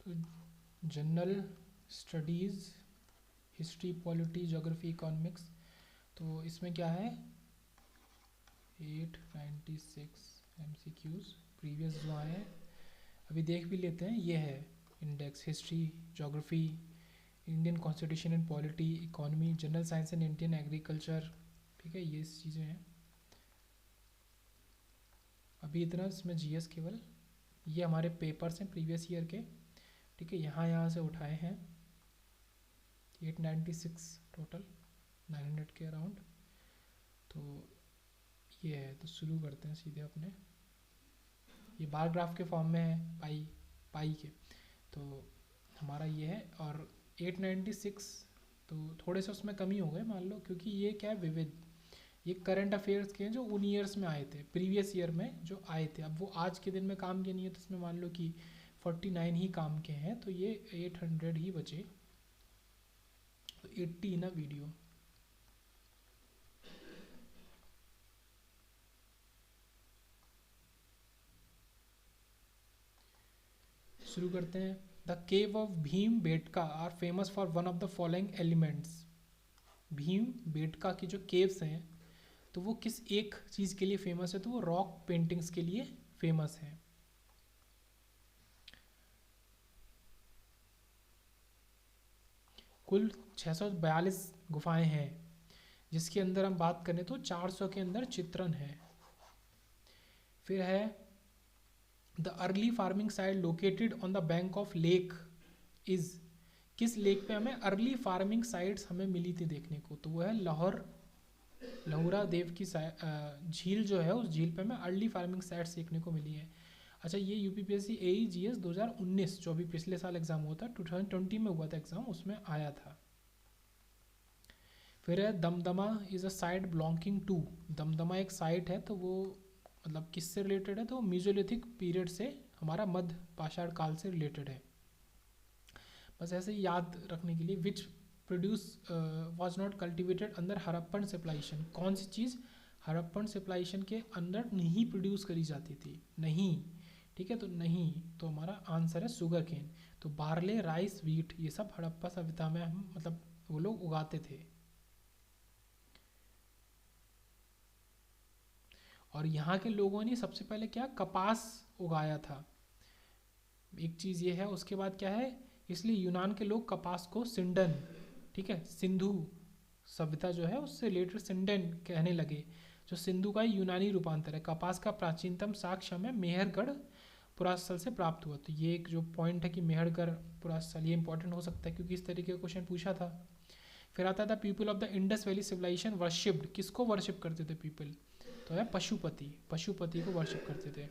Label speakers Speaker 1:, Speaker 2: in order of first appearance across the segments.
Speaker 1: तो general studies, history, polity, geography, economics, तो इसमें क्या है 896 MCQs प्रीवियस जो आए हैं अभी देख भी लेते हैं। ये है index, history, geography, Indian constitution and polity, economy, general science and Indian agriculture, ठीक है, ये चीज़ें हैं। अभी इतना इसमें जीएस केवल, ये हमारे पेपर्स हैं प्रीवियस ईयर के, ठीक है, यहाँ से उठाए हैं 896 टोटल, 900 के अराउंड। तो ये है, तो शुरू करते हैं सीधे अपने, ये बार ग्राफ के फॉर्म में है, पाई पाई के, तो हमारा ये है। और 896 तो थोड़े से उसमें कमी हो गए मान लो, क्योंकि ये क्या है विविध, ये करंट अफेयर्स के हैं जो उन ईयर्स में आए थे, प्रीवियस ईयर में जो आए थे, अब वो आज के दिन में काम के नहीं है, तो इसमें मान लो कि 49 ही काम के हैं, तो ये 800 ही बचे, तो 80 ना वीडियो। शुरू करते हैं। The cave of Bhim Betka are famous for one of the following elements. Bhim Betka की जो केव्स हैं तो वो किस एक चीज़ के लिए फेमस है, तो वो रॉक पेंटिंग्स के लिए फेमस है। कुल 642 गुफाएं हैं, जिसके अंदर हम बात करें तो 400 के अंदर चित्रण है। फिर है the early farming site located on the bank of lake is, किस लेक पे हमें अर्ली फार्मिंग साइट्स हमें मिली थी देखने को, तो वो है लाहौर, लहुरा देव की झील जो है, उस झील पे हमें अर्ली फार्मिंग साइट्स देखने को मिली है। अच्छा, ये यूपीपीएससी AEGS 2019 जो अभी पिछले साल एग्जाम हुआ था, 2020 में हुआ था एग्जाम, उसमें आया था। फिर है Damdama is a site belonging to, Damdama एक साइट है, तो वो मतलब किससे रिलेटेड है, तो मीजोलिथिक पीरियड से, हमारा मध्य पाषाण काल से रिलेटेड है। बस ऐसे ही याद रखने के लिए, which produce was not cultivated अंदर हड़प्पन सिविलाइजेशन, कौन सी चीज़ हड़प्पन सिविलाइजेशन के अंदर नहीं प्रोड्यूस करी जाती थी, नहीं, ठीक है, तो नहीं, तो हमारा आंसर है शुगर केन। तो बार्ले, राइस, वीट, ये सब हड़प्पा सभ्यता में हम मतलब वो लोग उगाते थे। और यहाँ के लोगों ने सबसे पहले क्या कपास उगाया था, एक चीज़ ये है। उसके बाद क्या है, इसलिए यूनान के लोग कपास को सिंडन, ठीक है, सिंधु सभ्यता जो है उससे रिलेटेड सिंडन कहने लगे, जो सिंधु का ही यूनानी रूपांतर है। कपास का प्राचीनतम साक्ष्य हमें मेहरगढ़ पुरास्थल से प्राप्त हुआ। तो ये एक जो पॉइंट है कि मेहरगढ़ पुरास्थल, ये इंपॉर्टेंट हो सकता है क्योंकि इस तरीके का क्वेश्चन पूछा था। फिर आता था people of the Indus valley civilization worshipped, किसको वर्शिप करते थे पीपल, तो है पशुपति, पशुपति को वर्शिप करते थे।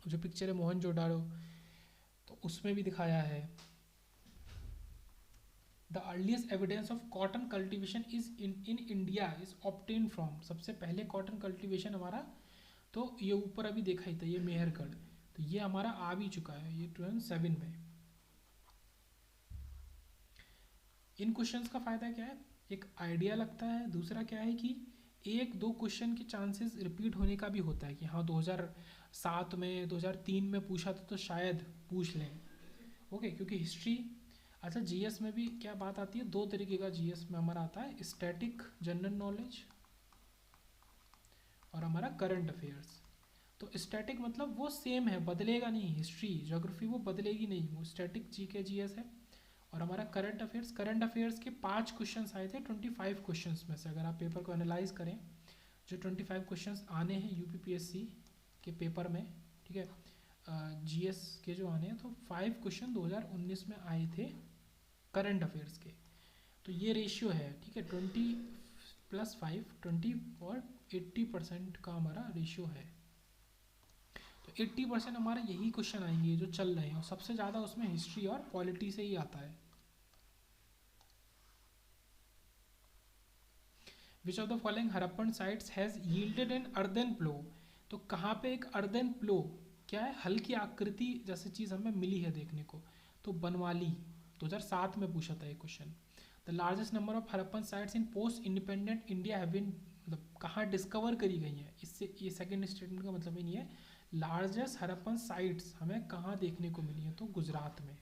Speaker 1: जो पिक्चर है मोहनजोदाड़ो, तो उसमें भी दिखाया है। The earliest evidence of cotton cultivation is in India is obtained from, सबसे पहले कॉटन कल्टिवेशन हमारा, तो ये ऊपर अभी देखा ही था, ये मेहरगढ़, तो ये हमारा आ भी चुका है, ये 2007 में। इन क्वेश्चंस का फ़ायदा क्या है, एक आइडिया लगता है, दूसरा क्या है कि एक दो क्वेश्चन के चांसेस रिपीट होने का भी होता है कि हाँ 2007 में 2003 में पूछा था तो शायद पूछ लें, ओके, क्योंकि हिस्ट्री। अच्छा, जीएस में भी क्या बात आती है, दो तरीके का जीएस में हमारा आता है, स्टैटिक जनरल नॉलेज और हमारा करंट अफेयर्स। तो स्टैटिक मतलब वो सेम है, बदलेगा नहीं, हिस्ट्री ज्योग्राफी वो बदलेगी नहीं, वो स्टैटिक जीके जीएस है। और हमारा करंट अफेयर्स के 5 क्वेश्चन आए थे 25 क्वेश्चन में से, अगर आप पेपर को एनालाइज करें, जो 25 क्वेश्चन आने हैं यूपीपीएससी के पेपर में, ठीक है, जीएस के जो आने हैं, तो 5 क्वेश्चन 2019 में आए थे करंट अफेयर्स के। तो ये रेशियो है, ठीक है, 20+5 20 और 80% का हमारा रेशियो है। तो 80% हमारे यही क्वेश्चन आएंगे जो चल रहे हैं, और सबसे ज़्यादा उसमें हिस्ट्री और पॉलिटी से ही आता है। Which of the following Harappan sites has yielded an earthen plough, तो कहाँ पे एक अर्दन प्लो, क्या है, हल्की आकृति जैसी चीज़ हमें मिली है देखने को, तो बनवाली, 2007 में पूछा था ये question. The largest number of Harappan sites in post independent India have been, मतलब कहाँ डिस्कवर करी गई हैं, इससे ये सेकंड स्टेटमेंट का मतलब ही नहीं है, लार्जेस्ट हड़प्पन साइट्स हमें कहाँ देखने को मिली है, तो गुजरात में,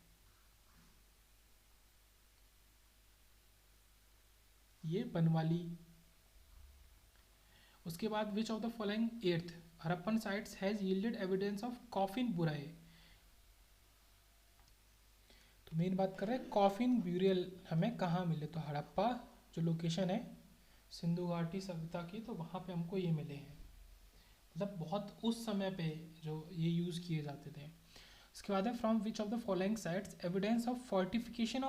Speaker 1: ये बनवाली। उसके बाद विच of the following eighth Harappan sites has yielded evidence of coffin बुराई। तो मेन बात कर रहे हैं कॉफिन ब्यूरियल हमें कहाँ मिले, तो हड़प्पा जो लोकेशन है सिंधु घाटी सभ्यता की, तो वहाँ पे हमको ये मिले हैं, मतलब बहुत उस समय पे जो ये यूज़ किए जाते थे। उसके बाद है from which of the following sites evidence of fortification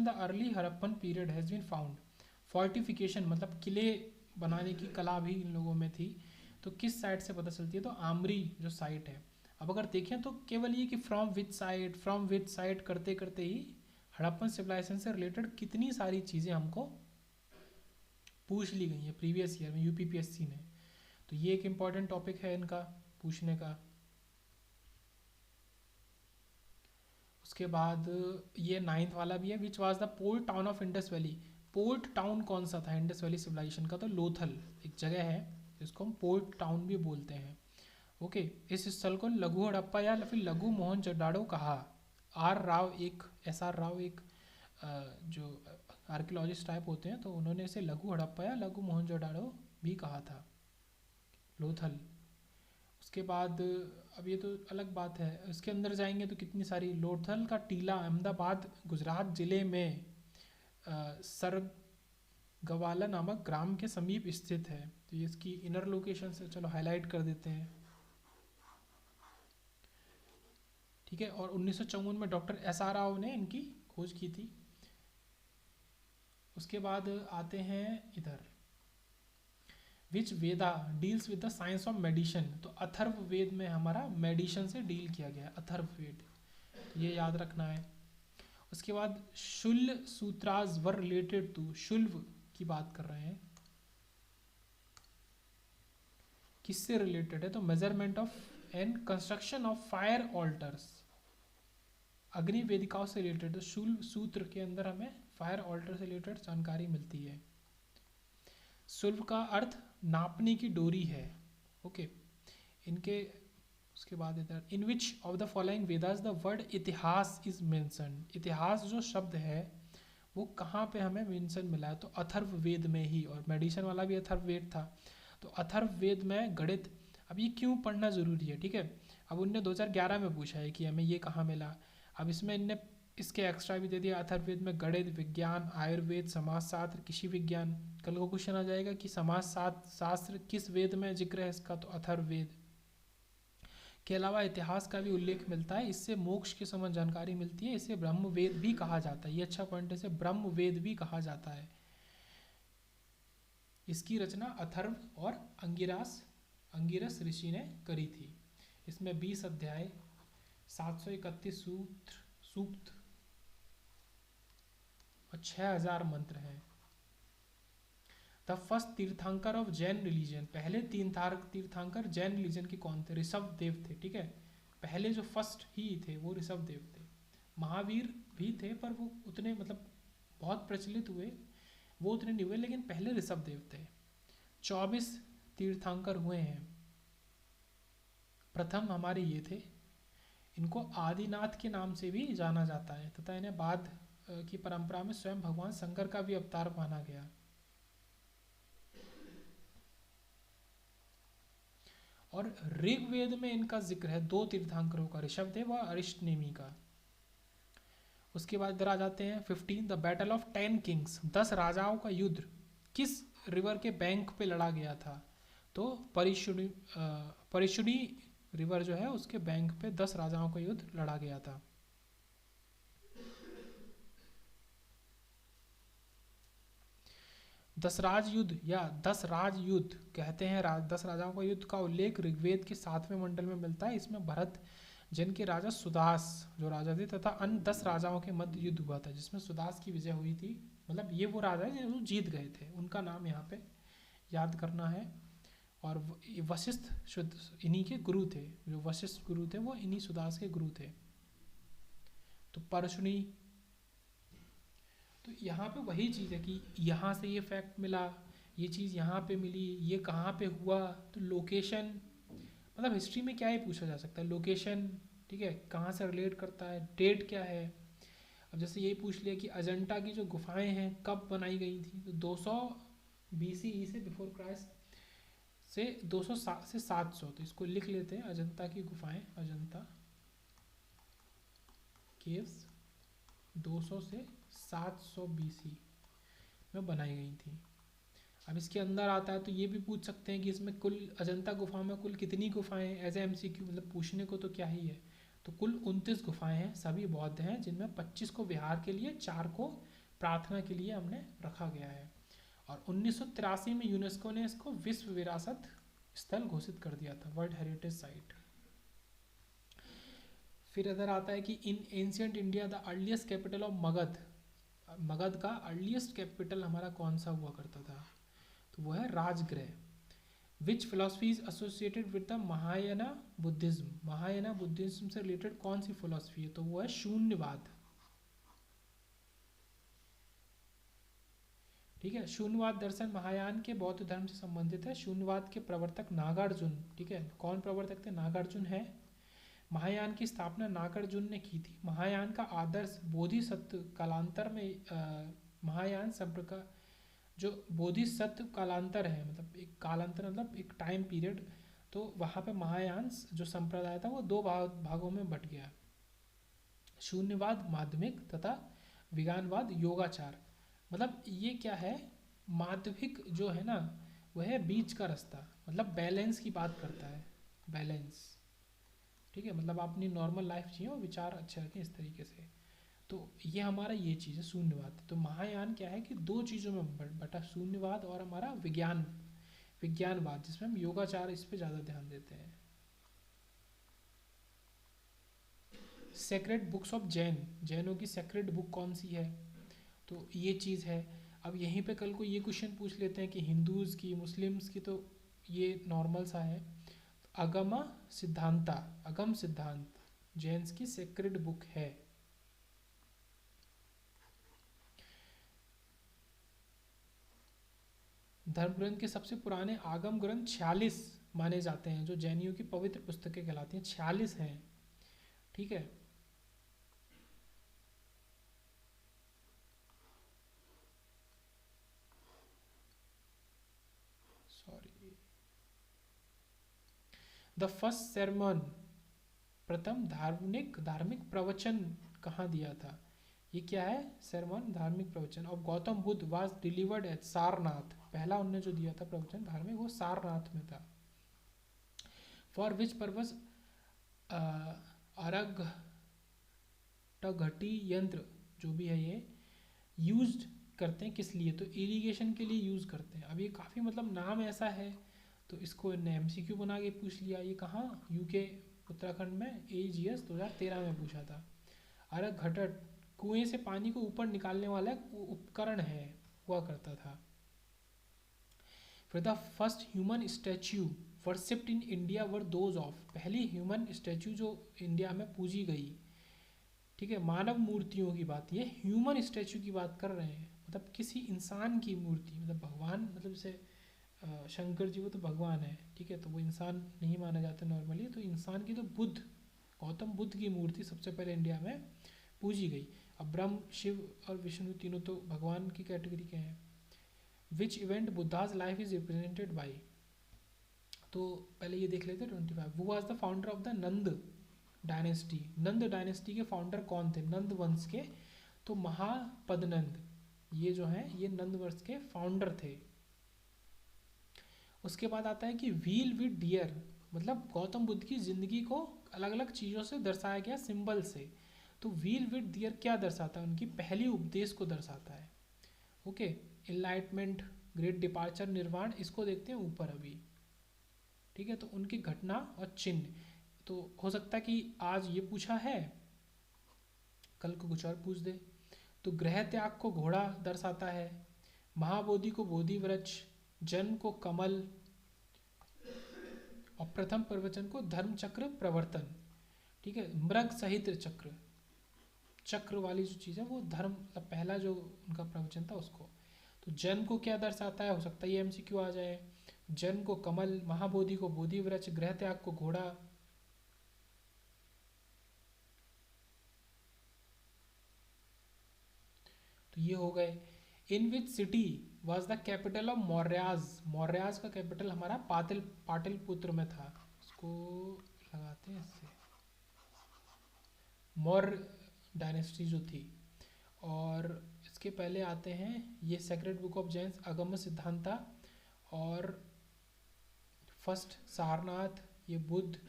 Speaker 1: the early Harappan period has been found. Fortification मतलब किले बनाने की कला भी इन लोगों में थी, तो किस साइट से पता चलती है, तो आमरी जो साइट है। अब अगर देखें तो केवल ये कि फ्रॉम विच साइट करते करते ही हड़प्पन सिविलाइजेशन से रिलेटेड कितनी सारी चीज़ें हमको पूछ ली गई हैं प्रीवियस ईयर में यूपीपीएससी ने। तो ये एक इम्पॉर्टेंट टॉपिक है इनका पूछने का। उसके बाद ये 9th वाला भी है, which was the port town of Indus valley. Port town कौन सा था इंडस वैली सिविलाइजेशन का, तो लोथल एक जगह है जिसको हम पोर्ट टाउन भी बोलते हैं। ओके, इस स्थल को लघु हड़प्पा या फिर लघु मोहनजोदाड़ो कहा। एस आर राव एक जो आर्कियोलॉजिस्ट टाइप होते हैं, तो उन्होंने इसे लघु हड़प्पा या लघु मोहनजोदाड़ो भी कहा था, लोथल। उसके बाद अब ये तो अलग बात है, इसके अंदर जाएंगे तो कितनी सारी, लोथल का टीला अहमदाबाद गुजरात जिले में सरगवाला नामक ग्राम के समीप स्थित है। तो ये इसकी इनर लोकेशन से चलो हाईलाइट कर देते हैं, ठीक है। और 1954 में डॉक्टर एस आर राव ने इनकी खोज की थी। उसके बाद आते हैं इधर, which Veda deals with the science of medicine. तो अथर्व वेद में हमारा मेडिशन से डील किया गया है, अथर्व वेद, तो ये याद रखना है। उसके बाद शुल्ल सूत्राज वर रिलेटेड टू, शुल्व की बात कर रहे हैं, किससे रिलेटेड है, तो measurement of and construction of fire alters, अग्नि वेदिकाओं से रिलेटेड। तो शुल्व सूत्र के अंदर हमें फायर ऑल्टर से रिलेटेड जानकारी मिलती है। शुल्व का अर्थ नापने की डोरी है, ओके। इनके उसके बाद इधर, in which of the following Vedas the word itihas is mention. इतिहास जो शब्द है वो कहाँ पे हमें मेंशन मिला है, तो अथर्व वेद में ही, और मेडिसन वाला भी अथर्व वेद था। तो अथर्व वेद में गणित, अब ये क्यों पढ़ना ज़रूरी है, ठीक है। अब उनने 2011 में पूछा है कि हमें ये कहाँ मिला, अब इसमें इनने इसके एक्स्ट्रा भी दे दिया, अथर्ववेद में गणित, विज्ञान, आयुर्वेद, समाजशास्त्र, कृषि विज्ञान। कल को क्वेश्चन आ जाएगा कि शास्त्र किस वेद में जिक्र है इसका, तो अथर्ववेद के अलावा इतिहास का भी उल्लेख मिलता है। इससे मोक्ष की समझ जानकारी मिलती है, इसे ब्रह्म वेद भी कहा जाता है। ये अच्छा पॉइंट है, इसे ब्रह्म वेद भी कहा जाता है। इसकी रचना अथर्व और अंगिरस ऋषि ने करी थी। इसमें 20 अध्याय, 731 सूक्त और 6000 मंत्र हैं। द फर्स्ट तीर्थंकर ऑफ जैन रिलीजन, पहले तीर्थंकर जैन रिलीजन के कौन थे, ऋषभ देव थे, ठीक है। पहले जो फर्स्ट ही थे वो ऋषभ देव थे। महावीर भी थे पर वो उतने मतलब बहुत प्रचलित हुए, वो उतने नहीं हुए, लेकिन पहले ऋषभ देव थे। 24 तीर्थंकर हुए हैं। प्रथम हमारे ये थे, इनको आदिनाथ के नाम से भी जाना जाता है, तथा इन्हें बाद की परंपरा में स्वयं भगवान शंकर का भी अवतार माना गया। और ऋग्वेद में इनका जिक्र है 2 तीर्थंकरों का, ऋषभदेव और अरिष्टनेमी का। उसके बाद इधर आ जाते हैं 15, द बैटल ऑफ 10 किंग्स, 10 राजाओं का युद्ध किस रिवर के बैंक पे लड़ा गया था, तो परिशुनी रिवर जो है उसके बैंक पे 10 राजाओं का युद्ध लड़ा गया था। दसराज युद्ध या 10 राज युद्ध कहते हैं, 10 राजाओं का युद्ध का उल्लेख ऋग्वेद के 7वें मंडल में मिलता है। इसमें भरत जन के राजा सुदास जो राजा थे तथा अन्य 10 राजाओं के मध्य युद्ध हुआ था, जिसमें सुदास की विजय हुई थी। मतलब ये वो राजा है जो जीत गए थे, उनका नाम यहाँ पे याद करना है। और वशिष्ठ शुद्ध इन्हीं के गुरु थे, जो वशिष्ठ गुरु थे वो इन्हीं सुदास के गुरु थे। तो परशुनी, तो यहाँ पे वही चीज़ है कि यहाँ से ये फैक्ट मिला, ये चीज़ यहाँ पे मिली, ये कहाँ पे हुआ, तो लोकेशन मतलब हिस्ट्री में क्या ही पूछा जा सकता है, लोकेशन, ठीक है, कहाँ से रिलेट करता है, डेट क्या है। अब जैसे यही पूछ लिया कि अजंता की जो गुफाएं हैं कब बनाई गई थी, तो 200 BCE से, बिफोर क्राइस्ट से 200 से 700, तो इसको लिख लेते हैं, अजंता की गुफाएं, अजंता केव्स 200 से 700 BC में बनाई गई थी। अब इसके अंदर आता है तो ये भी पूछ सकते हैं कि इसमें कुल अजंता गुफा में कुल कितनी गुफाएं हैं, एज ए MCQ, मतलब पूछने को तो क्या ही है। तो कुल 29 गुफाएं हैं, सभी बौद्ध हैं, जिनमें 25 को विहार के लिए, 4 को प्रार्थना के लिए हमने रखा गया है। और 1983 में यूनेस्को ने इसको विश्व विरासत स्थल घोषित कर दिया था, वर्ल्ड हेरिटेज साइट। फिर इधर आता है कि इन ancient India the earliest capital of Magadh, Magadh का अर्लीस्ट कैपिटल हमारा कौन सा हुआ करता था, तो वो है Rajgriha. Which philosophy is associated with the Mahayana Buddhism, Mahayana Buddhism से रिलेटेड कौन सी फिलोसफी है, तो वो है शून्यवाद। ठीक है, शून्यवाद दर्शन महायान के बौद्ध धर्म से संबंधित है। शून्यवाद के प्रवर्तक नागार्जुन, ठीक है, कौन प्रवर्तक थे, नागार्जुन है। महायान की स्थापना नागार्जुन ने की थी। महायान का आदर्श बोधिसत्व कालांतर में महायान संप्रदाय, जो बोधिसत्व कालांतर है, मतलब एक कालांतर मतलब एक टाइम पीरियड, तो वहाँ पे महायान जो संप्रदाय था वो दो भागों में बट गया, शून्यवाद माध्यमिक तथा विज्ञानवाद योगाचार। मतलब ये क्या है, माध्यमिक जो है ना, वह है बीच का रास्ता, मतलब बैलेंस की बात करता है, बैलेंस, ठीक है, मतलब आप अपनी नॉर्मल लाइफ जिए और विचार अच्छे रखें इस तरीके से। तो ये हमारा ये चीज़ है शून्यवाद। तो महायान क्या है कि दो चीज़ों में बटा, शून्यवाद और हमारा विज्ञानवाद, जिसमें हम योगाचार इस पे ज़्यादा ध्यान देते हैं। सेक्रेड बुक्स ऑफ जैन, जैनों की सेक्रेड बुक कौन सी है, तो ये चीज़ है। अब यहीं पे कल को ये क्वेश्चन पूछ लेते हैं कि हिंदूज़ की, मुस्लिम्स की, तो ये नॉर्मल सा है, अगम सिद्धांता, अगम सिद्धांत जैन्स की सेक्रेड बुक है। धर्म ग्रंथ के सबसे पुराने आगम ग्रंथ 46 माने जाते हैं, जो जैनियों की पवित्र पुस्तकें कहलाती हैं, 46 हैं, ठीक है। सॉरी, द फर्स्ट sermon, प्रथम धार्मिक प्रवचन कहाँ दिया था, ये क्या है, sermon धार्मिक प्रवचन of Gautam Buddha was delivered eight Sarnath, पहला उनने जो दिया था प्रवचन धार्मिक वो सारनाथ में था। फॉर विच पर्पज अर्घटघटी यंत्र जो भी है ये यूज्ड करते हैं, किस लिए, तो इरिगेशन के लिए यूज़ करते हैं। अब ये काफ़ी मतलब नाम ऐसा है, तो इसको इन्हें MCQ बना के पूछ लिया। ये कहाँ, UK उत्तराखंड में AGS 2013 में पूछा था। अर्घटट कुएं से पानी को ऊपर निकालने वाला एक उपकरण है, हुआ करता था। फिर the first human statue worshipped in India were those of, पहली ह्यूमन स्टैच्यू जो इंडिया में पूजी गई, ठीक है, मानव मूर्तियों की बात, ये ह्यूमन स्टैच्यू की बात कर रहे हैं, मतलब किसी इंसान की मूर्ति, मतलब भगवान, मतलब जैसे शंकर जी वो तो भगवान है, ठीक है, तो वो इंसान नहीं माना जाता नॉर्मली, तो इंसान की तो बुद्ध, गौतम बुद्ध की मूर्ति सबसे पहले इंडिया में पूजी गई। अब ब्रह्म, शिव और विष्णु तीनों तो भगवान की कैटेगरी के हैं। Which event Buddha's life is represented by, तो पहले ये देख लेते हैं 25, वो was the founder of the Nand dynasty, Nand dynasty के फाउंडर कौन थे, नंद वंश के, तो महापदनंद, ये जो हैं ये नंद वंश के फाउंडर थे। उसके बाद आता है कि व्हील विद डियर, मतलब गौतम बुद्ध की जिंदगी को अलग अलग चीज़ों से दर्शाया गया, सिंबल से। तो व्हील विद डियर क्या दर्शाता है, उनकी पहली उपदेश को दर्शाता है। ओके, इनलाइटमेंट, ग्रेट डिपार्चर, निर्वाण, इसको देखते हैं ऊपर अभी, ठीक है। तो उनकी घटना और चिन्ह, तो हो सकता है कि आज ये पूछा है, कल को कुछ और पूछ दे। तो ग्रह त्याग को घोड़ा दर्शाता है, महाबोधि को बोधि वृक्ष, जन्म को कमल, और प्रथम प्रवचन को धर्म चक्र प्रवर्तन, ठीक है, मृग सहित चक्र, चक्र वाली जो चीज़ है वो धर्म, मतलब पहला जो उनका प्रवचन था उसको। तो जन्म को क्या दर्शाता है, हो सकता है ये MCQ आ जाए। जन को कमल, महाबोधि को बोधि वृक्ष, गृह त्याग को घोड़ा। तो ये हो गए। In which city was the capital of Mauryas? Mauryas का कैपिटल हमारा पाटलिपुत्र में था। इसको लगाते हैं इससे, मौर्य डायनेस्टी जो थी। और इसके पहले आते हैं ये सेक्रेड बुक ऑफ जैन्स अगम सिद्धांता, और फर्स्ट सारनाथ, ये बुद्ध।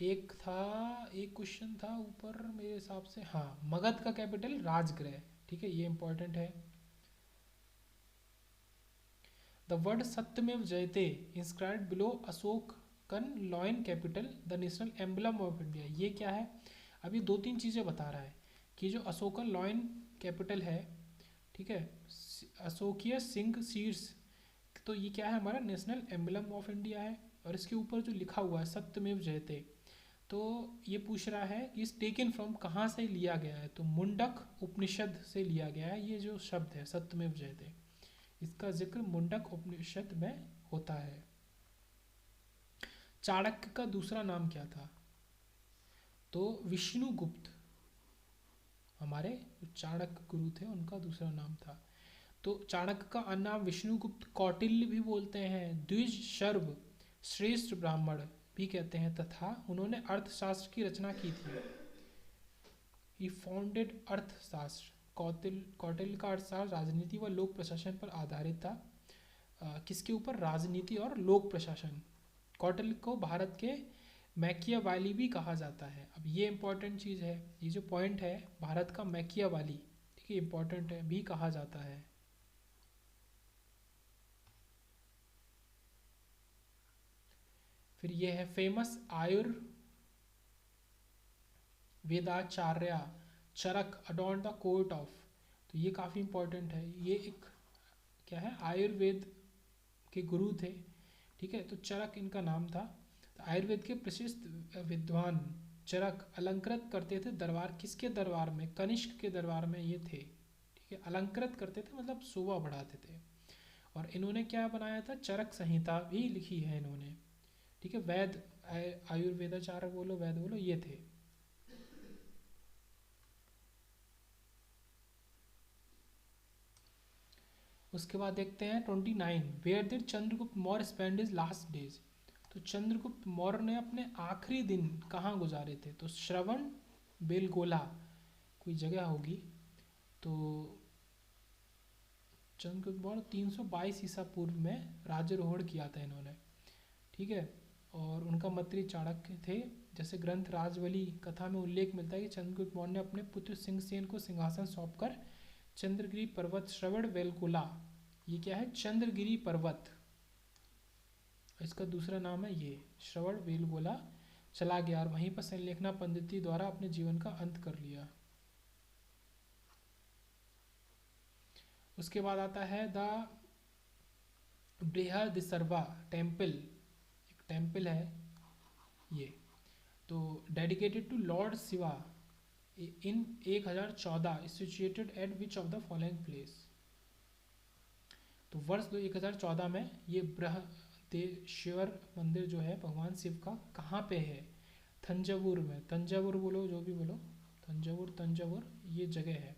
Speaker 1: एक था, एक क्वेश्चन था ऊपर मेरे हिसाब से, हाँ, मगध का कैपिटल राजगृह। ठीक है, ये इंपॉर्टेंट है। द वर्ड सत्यमेव जयते inscribed below Ashokan lion capital the national emblem of India. ये क्या है? अभी दो तीन चीज़ें बता रहा है कि जो अशोकन लॉयन कैपिटल है, ठीक है, अशोकीय सिंह शीर्ष, तो ये क्या है? हमारा नेशनल एम्बलम ऑफ इंडिया है। और इसके ऊपर जो लिखा हुआ है सत्यमेव जयते, तो ये पूछ रहा है कि इस टेकन फ्रॉम कहाँ से लिया गया है? तो मुंडक उपनिषद से लिया गया है ये जो शब्द है सत्यमेव जयते। इसका जिक्र मुंडक उपनिषद में होता है। चाणक्य का दूसरा नाम क्या था? तो विष्णुगुप्त, हमारे जो चाणक्य गुरु थे उनका दूसरा नाम था। तो चाणक्य का अन्य नाम विष्णुगुप्त, कौटिल्य भी बोलते हैं, द्विज शर्व, श्रेष्ठ ब्राह्मण भी कहते हैं, तथा उन्होंने अर्थशास्त्र की रचना की थी। ही फाउंडेड अर्थशास्त्र। कौटिल्य का अर्थशास्त्र राजनीति व लोक प्रशासन पर आधारित था। किसके ऊपर? राजनीति और लोक प्रशासन। कौटिल्य को भारत के मैकियावाली भी कहा जाता है। अब ये इंपॉर्टेंट चीज़ है, ये जो पॉइंट है, भारत का मैकियावाली, ठीक है, इंपॉर्टेंट है, भी कहा जाता है। फिर ये है फेमस आयुर्वेदाचार्य Charak adorned the court of. तो ये काफ़ी इंपॉर्टेंट है। ये एक क्या है? आयुर्वेद के गुरु थे, ठीक है, तो चरक इनका नाम था। तो आयुर्वेद के प्रसिद्ध विद्वान चरक अलंकृत करते थे दरबार, किसके दरबार में? कनिष्क के दरबार में ये थे। ठीक है, अलंकृत करते थे मतलब शोभा बढ़ाते थे। और इन्होंने क्या बनाया था? चरक संहिता भी लिखी है इन्होंने। ठीक है, वैद आयुर्वेदाचार्य बोलो, वैद बोलो, ये थे। उसके बाद देखते हैं 29, where did Chandragupta Maurya spend his last days? तो चंद्रगुप्त मौर्य ने अपने आखिरी दिन कहाँ गुजारे थे? तो श्रवण बेलगोला कोई जगह होगी। तो चंद्रगुप्त मौर्य 322 ईसा पूर्व में राज्यारोहण किया था इन्होंने। ठीक है, और उनका मंत्री चाणक्य थे। जैसे ग्रंथ राजवली कथा में उल्लेख मिलता है कि चंद्रगुप्त मौर्य ने अपने पुत्र सिंहसेन को सिंहासन सौंपकर चंद्रगिरी पर्वत श्रवण बेलगोला, ये क्या है? चंद्रगिरी पर्वत, इसका दूसरा नाम है ये श्रवण बेलगोला, चला गया और वहीं पर संलेखना पद्धति द्वारा अपने जीवन का अंत कर लिया। उसके बाद आता है द बृहदिसर्वा टेम्पल, एक टेम्पल है ये, तो dedicated to lord Shiva in 1014 situated at which of the following place? तो वर्ष 1014 में ये बृहदेश्वर मंदिर जो है भगवान शिव का कहाँ पे है? तंजावुर में। तंजावुर बोलो, जो भी बोलो, तंजावुर ये जगह है।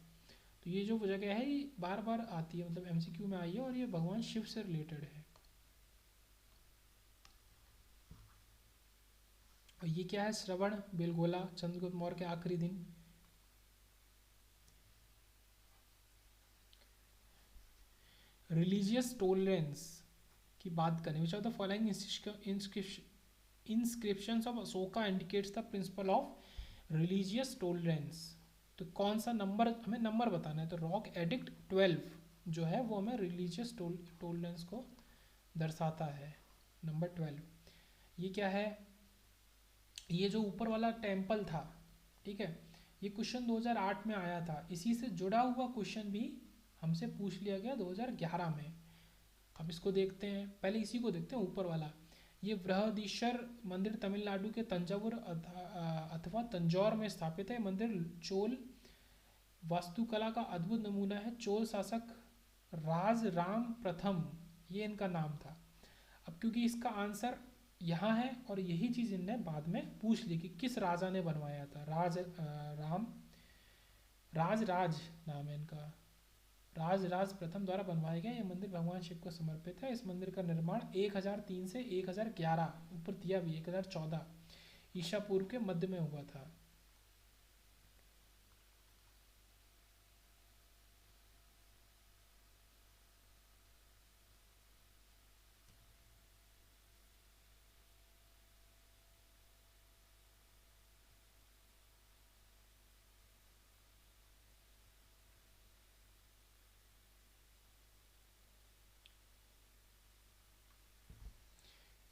Speaker 1: तो ये जो जगह है ये बार बार आती है, मतलब एमसीक्यू में आई है, और ये भगवान शिव से रिलेटेड है। और ये क्या है? श्रवण बेलगोला, चंद्रगुप्त मौर्य के आखिरी दिन। रिलीजियस टॉलरेंस की बात करें, विच of the following inscriptions of Ashoka indicates the principle of religious tolerance? तो कौन सा नंबर, हमें नंबर बताना है। तो रॉक एडिक्ट 12 जो है वो हमें रिलीजियस टॉलरेंस को दर्शाता है, नंबर 12। ये क्या है? ये जो ऊपर वाला टेम्पल था, ठीक है, ये क्वेश्चन 2008 में आया था। इसी से जुड़ा हुआ क्वेश्चन भी हमसे पूछ लिया गया 2011 में। अब इसको देखते हैं, पहले इसी को देखते हैं ऊपर वाला। ये बृहदीश्वर मंदिर तमिलनाडु के तंजावुर अथवा तंजौर में स्थापित है। मंदिर चोल वास्तुकला का अद्भुत नमूना है। चोल शासक राज राम प्रथम, ये इनका नाम था। अब क्योंकि इसका आंसर यहाँ है और यही चीज़ इनने बाद में पूछ ली कि किस राजा ने बनवाया था। राम राज राज नाम है इनका, राज राज प्रथम द्वारा बनवाया गया। यह मंदिर भगवान शिव को समर्पित है। इस मंदिर का निर्माण 1003 से 1011 ऊपर दिया भी 1014 ईसा पूर्व के मध्य में हुआ था।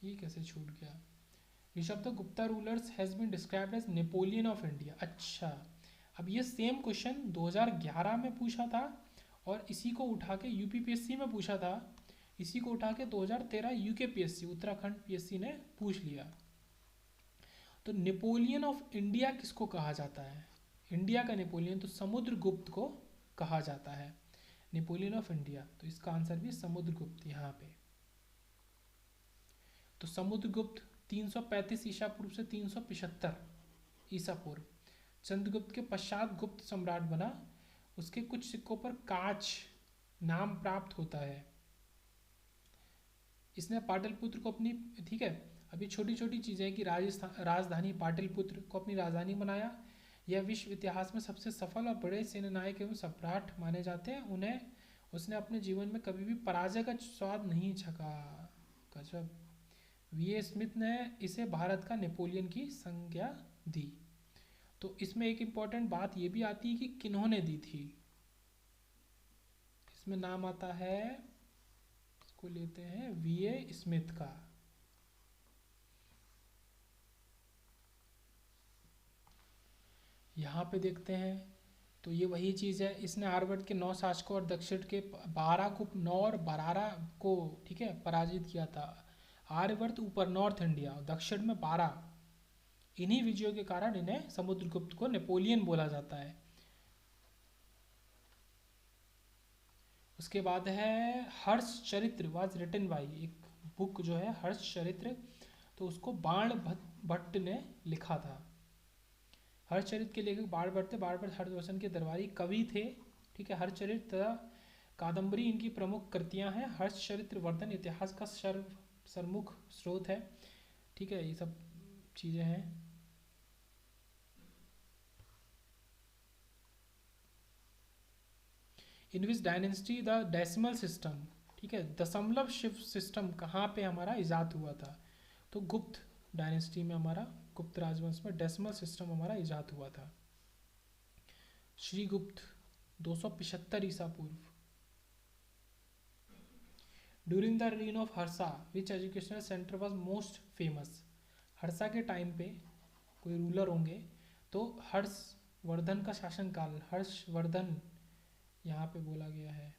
Speaker 1: ये कैसे छूट गया? Rishabh the Gupta rulers has been described as Napoleon of India. अच्छा, अब ये सेम क्वेश्चन 2011 में पूछा था और इसी को उठा के यूपीपीएससी में पूछा था। इसी को उठा के 2013 यूकेपीएससी उत्तराखंड पीएससी ने पूछ लिया। तो नेपोलियन ऑफ इंडिया किसको कहा जाता है? इंडिया का नेपोलियन तो समुद्रगुप्त को कहा जाता है। नेपोलियन ऑफ इंडिया, तो इसका आंसर भी समुद्रगुप्त यहाँ पे। तो समुद्रगुप्त 335 ईसा पूर्व से 375 ईसा पूर्व चंद्रगुप्त के पश्चात गुप्त सम्राट बना। उसके कुछ सिक्कों पर काच नाम प्राप्त होता है। इसने पाटलिपुत्र को अपनी, ठीक है, अभी छोटी छोटी चीज़ें कि राजधानी पाटलिपुत्र को अपनी राजधानी बनाया। यह विश्व इतिहास में सबसे सफल और बड़े सेनानायक एवं सम्राट माने जाते हैं। उन्हें उसने अपने जीवन में कभी भी पराजय का स्वाद नहीं चखा। गजब। वी ए स्मिथ ने इसे भारत का नेपोलियन की संज्ञा दी। तो इसमें एक इम्पॉर्टेंट बात ये भी आती है कि किन्होंने दी थी। इसमें नाम आता है, इसको लेते हैं वी ए स्मिथ का। यहाँ पे देखते हैं तो ये वही चीज़ है। इसने आर्यवर्त के 9 शासकों और दक्षिण के 12 को, 9 और 12 को, ठीक है, पराजित किया था। आर्यवर्त ऊपर नॉर्थ इंडिया और दक्षिण में 12। इन्हीं विजयों के कारण इन्हें समुद्रगुप्त को नेपोलियन बोला जाता है। उसके बाद है हर्ष चरित्र वाज रिटन बाई, एक बुक जो है हर्ष चरित्र, तो उसको बाण भट्ट ने लिखा था। हर्षचरित के लेखक बाण भट्ट थे। बाण भट्ट हर्षवर्धन के दरबारी कवि थे। ठीक है, हर्षचरित तथा कादम्बरी इनकी प्रमुख कृतियां हैं। हर्षचरित्र वर्धन इतिहास का सरमुख स्रोत है। ठीक है, ये सब चीज़ें हैं। In which dynasty the decimal system, ठीक है, दशमलव शिव सिस्टम कहाँ पे हमारा इजाद हुआ था? तो गुप्त डायनेस्टी में, हमारा गुप्त राजवंश में डेसिमल सिस्टम हमारा इजाद हुआ था। श्रीगुप्त 275 ईसा पूर्व। During the reign of Harsha which educational centre was most famous. Harsha के टाइम पे कोई रूलर होंगे तो हर्षवर्धन का शासनकाल, हर्षवर्धन यहाँ पे बोला गया है,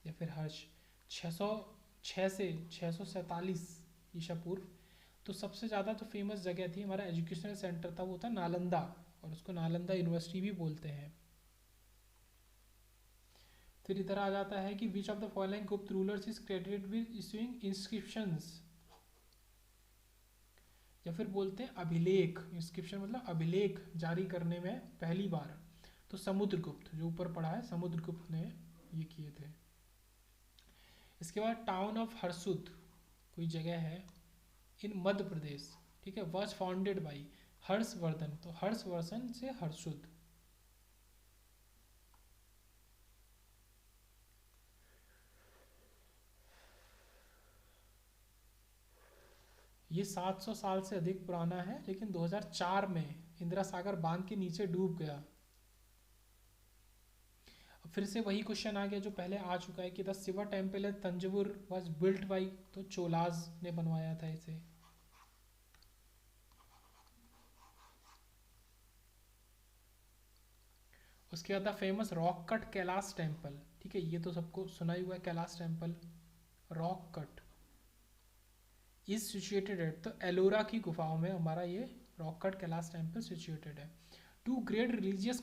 Speaker 1: या फिर हर्ष 606 से 647 ईसा पूर्व। तो सबसे ज़्यादा तो फेमस जगह थी, हमारा एजुकेशनल सेंटर था, वो था नालंदा, और उसको नालंदा यूनिवर्सिटी भी बोलते हैं। फिर इधर आ जाता है कि विच ऑफ द फॉलोइंग गुप्त rulers is credited with issuing inscriptions, या फिर बोलते हैं अभिलेख। इंस्क्रिप्शन मतलब अभिलेख जारी करने में पहली बार। तो समुद्रगुप्त, जो ऊपर पढ़ा है, समुद्रगुप्त ने ये किए थे। इसके बाद टाउन ऑफ हरसुद, कोई जगह है इन मध्य प्रदेश, ठीक है, वॉज फाउंडेड बाई हर्षवर्धन। तो हर्षवर्धन से हरसुद। ये 700 साल से अधिक पुराना है, लेकिन 2004 में इंदिरा सागर बांध के नीचे डूब गया। फिर से वही क्वेश्चन आ गया जो पहले आ चुका है कि the Shiva temple at Tanjore was built by, तो चोलाज ने बनवाया था इसे। उसके बाद famous rock cut Kailash temple, ठीक है, ये तो सबको सुना ही हुआ है, Kailash temple rock cut is situated at, तो एलोरा की गुफाओं में हमारा ये rock cut Kailash temple situated है। 2 ग्रेट रिलीजियस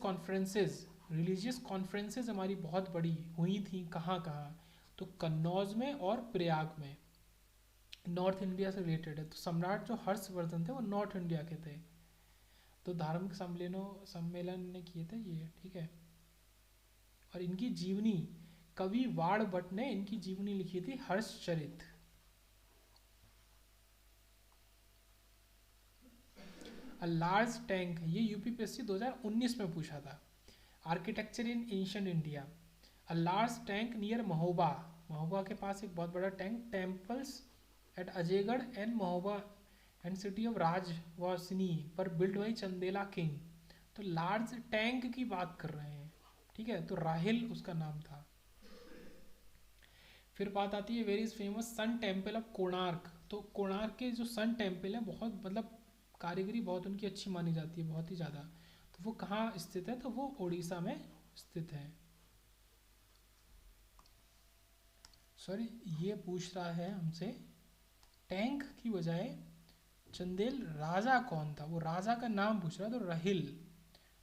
Speaker 1: कॉन्फ्रेंसेज हमारी बहुत बड़ी हुई थी, कहाँ कहाँ? तो कन्नौज में और प्रयाग में। नॉर्थ इंडिया से रिलेटेड है। तो सम्राट जो हर्षवर्धन थे वो नॉर्थ इंडिया के थे। तो धार्मिक सम्मेलनों सम्मेलन ने किए थे ये, ठीक है। और इनकी जीवनी, कवि वाण भट्ट ने इनकी जीवनी लिखी थी हर्षचरित। अ लार्ज टैंक, ये यूपीपीएससी 2019 में पूछा था। Architecture in ancient India, a large tank near Mahoba, Mahoba के पास एक बहुत बड़ा tank, temples at Ajaygarh and Mahoba and city of Rajvasini पर बिल्ड बाई चंदेला किंग। तो लार्ज टैंक की बात कर रहे हैं, ठीक है। तो राहिल उसका नाम था। फिर बात आती है where is famous sun temple of Konark. तो कोणार्क के जो सन टेम्पल है, बहुत मतलब कारीगरी बहुत उनकी अच्छी मानी जाती है, बहुत ही ज़्यादा। तो वो कहाँ स्थित है, तो वो उड़ीसा में स्थित है। सॉरी, ये पूछ रहा है हमसे टैंक की बजाय चंदेल राजा कौन था, वो राजा का नाम पूछ रहा है। तो राहिल,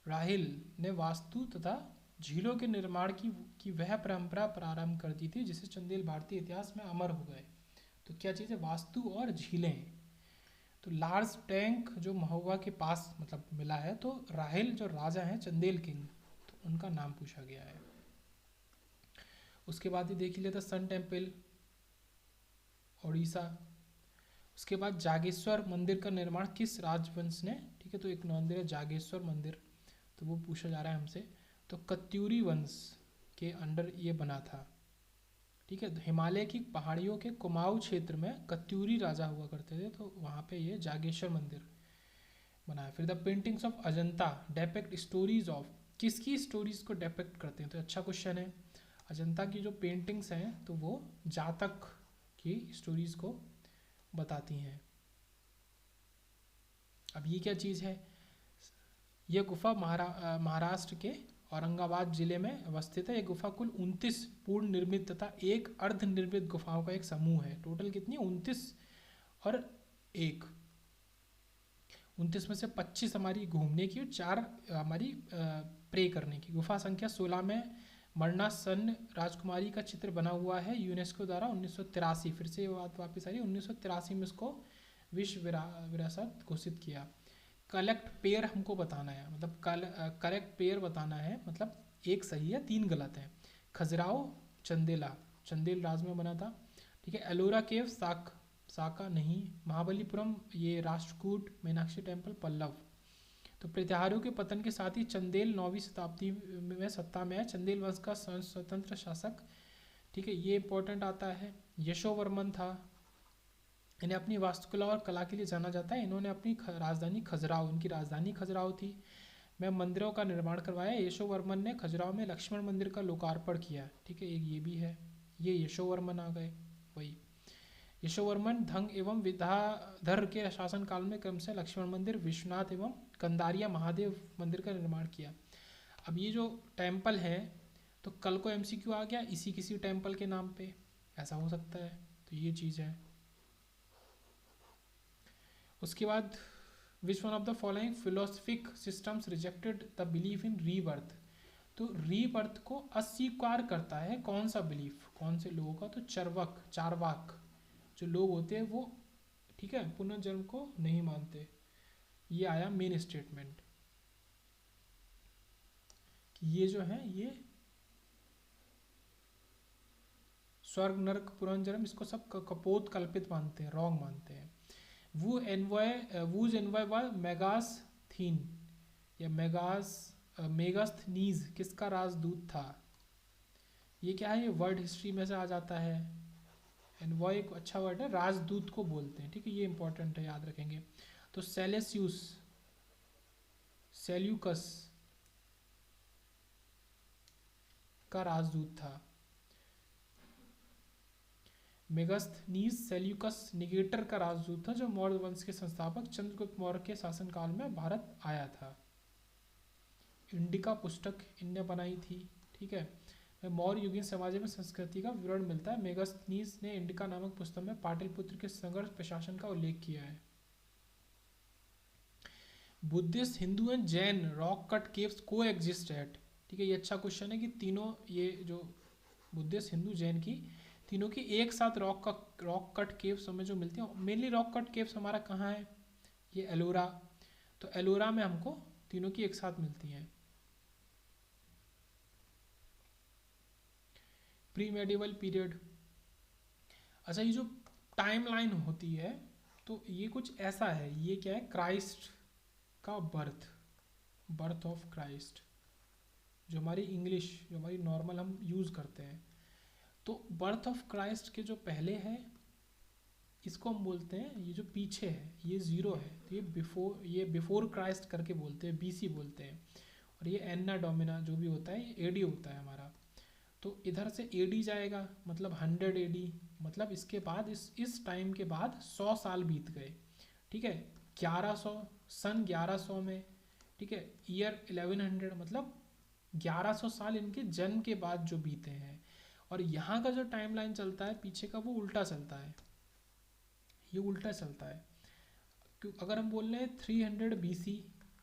Speaker 1: राहिल ने वास्तु तथा झीलों के निर्माण की वह परंपरा प्रारंभ कर दी थी जिसे चंदेल भारतीय इतिहास में अमर हो गए। तो क्या चीज़ है, वास्तु और झीलें। तो लार्ज टैंक जो महोबा के पास मतलब मिला है, तो राहिल जो राजा हैं चंदेल किंग, तो उनका नाम पूछा गया है। उसके बाद ही देख लेते सन टेम्पल उड़ीसा। उसके बाद जागेश्वर मंदिर का निर्माण किस राजवंश ने, ठीक है। तो एक मंदिर है जागेश्वर मंदिर, तो वो पूछा जा रहा है हमसे। तो कत्यूरी वंश के अंडर ये बना था, ठीक है। तो हिमालय की पहाड़ियों के कुमाऊं क्षेत्र में कत्यूरी राजा हुआ करते थे, तो वहाँ पे ये जागेश्वर मंदिर बना है। फिर the paintings of Ajanta depict stories of, किसकी स्टोरीज को डेपेक्ट करते हैं, तो अच्छा क्वेश्चन है। अजंता की जो पेंटिंग्स हैं तो वो जातक की स्टोरीज को बताती हैं। अब ये क्या चीज़ है, ये गुफा महाराष्ट्र के औरंगाबाद जिले में अवस्थित है। ये गुफा कुल 29 पूर्ण निर्मित तथा एक अर्ध निर्मित गुफाओं का एक समूह है। टोटल कितनी, 29 और एक, 29 में से 25 हमारी घूमने की और 4 हमारी प्रे करने की। गुफा संख्या 16 में मरना सन राजकुमारी का चित्र बना हुआ है यूनेस्को द्वारा 1983। फिर से ये बात वापस आ रही है, 1983 में इसको विश्व विरासत घोषित किया। कलेक्ट पेयर हमको बताना है, मतलब करेक्ट पेयर बताना है, मतलब एक सही है 3 गलत है। खजुराहो चंदेला, चंदेल राज में बना था, ठीक है। एलोरा केव साका नहीं। महाबलीपुरम ये राष्ट्रकूट, मीनाक्षी टेम्पल पल्लव। तो प्रत्याहारों के पतन के साथ ही चंदेल 9वीं शताब्दी में सत्ता में है। चंदेल वंश का स्वतंत्र शासक, ठीक है, ये इंपॉर्टेंट आता है। यशोवर्मन था, इन्हें अपनी वास्तुकला और कला के लिए जाना जाता है। इन्होंने अपनी राजधानी खजुराहो, इनकी राजधानी खजुराहो थी, में मंदिरों का निर्माण करवाया। यशोवर्मन ने खजुराहो में लक्ष्मण मंदिर का लोकार्पण किया, ठीक है। एक ये भी है, ये यशोवर्मन आ गए वही। यशोवर्मन धंग एवं विद्याधर के शासनकाल में क्रमशः लक्ष्मण मंदिर, विश्वनाथ एवं कंदारिया महादेव मंदिर का निर्माण किया। अब ये जो टेम्पल है, तो कल को एमसीक्यू आ गया इसी किसी टेम्पल के नाम पे, ऐसा हो सकता है। तो ये चीज़ है। उसके बाद which one of the following philosophic systems rejected the belief in rebirth. तो रीबर्थ को अस्वीकार करता है कौन सा बिलीफ, कौन से लोगों का, तो चारवाक जो लोग होते हैं वो, ठीक है, पुनर्जन्म को नहीं मानते। ये आया मेन स्टेटमेंट कि ये जो है ये स्वर्ग नरक पुनर्जन्म इसको सब कपोत कल्पित मानते हैं, रॉन्ग मानते हैं। वूज एनवॉय व मेगास्थीन या मेगास्थनीज किसका राजदूत था। ये क्या है, ये वर्ड हिस्ट्री में से आ जाता है। एनवॉय एक अच्छा वर्ड है, राजदूत को बोलते हैं, ठीक है, ये इंपॉर्टेंट है, याद रखेंगे। तो सेल्यूकस का राजदूत था। मेगास्थनीज सेल्यूकस निगेटर का राजदूत था, जो मौर्य वंश के संस्थापक चंद्रगुप्त मौर्य के शासनकाल में भारत आया था। इंडिका पुस्तक इनने बनाई थी, ठीक है। मौर्य युगीन समाज में संस्कृति का विवरण मिलता है। मेगास्थनीज ने इंडिका नामक पुस्तक में पाटलिपुत्र के संघर्ष प्रशासन का उल्लेख किया है। Buddhist, Hindu and Jain rock cut caves को एग्जिस्ट एट, ठीक है, ये अच्छा क्वेश्चन है कि तीनों ये जो बुद्धिस्ट, हिंदू, जैन की तीनों की एक साथ रॉक कट केव्स हमें जो मिलती हैं, मेनली रॉक कट केव्स हमारा कहाँ है, ये एलोरा। तो एलोरा में हमको तीनों की एक साथ मिलती हैं। प्री मेडिवल पीरियड, अच्छा ये जो टाइमलाइन होती है तो ये कुछ ऐसा है, ये क्या है, क्राइस्ट का बर्थ, बर्थ ऑफ क्राइस्ट, जो हमारी इंग्लिश, जो हमारी नॉर्मल हम यूज़ करते हैं। तो बर्थ ऑफ क्राइस्ट के जो पहले है इसको हम बोलते हैं, ये जो पीछे है ये ज़ीरो है तो ये बिफोर क्राइस्ट करके बोलते हैं, बीसी बोलते हैं। और ये एन्ना डोमिना जो भी होता है ये एडी होता है हमारा। तो इधर से एडी जाएगा मतलब 100 एडी, मतलब इसके बाद इस टाइम के बाद 100 साल बीत गए, ठीक है। 1100 सन 1100 में, ठीक है, ईयर 1100 मतलब 1100 साल इनके जन्म के बाद जो बीते हैं। और यहाँ का जो टाइमलाइन चलता है पीछे का वो उल्टा चलता है, ये उल्टा चलता है। क्यों, अगर हम बोल रहे हैं 300 BC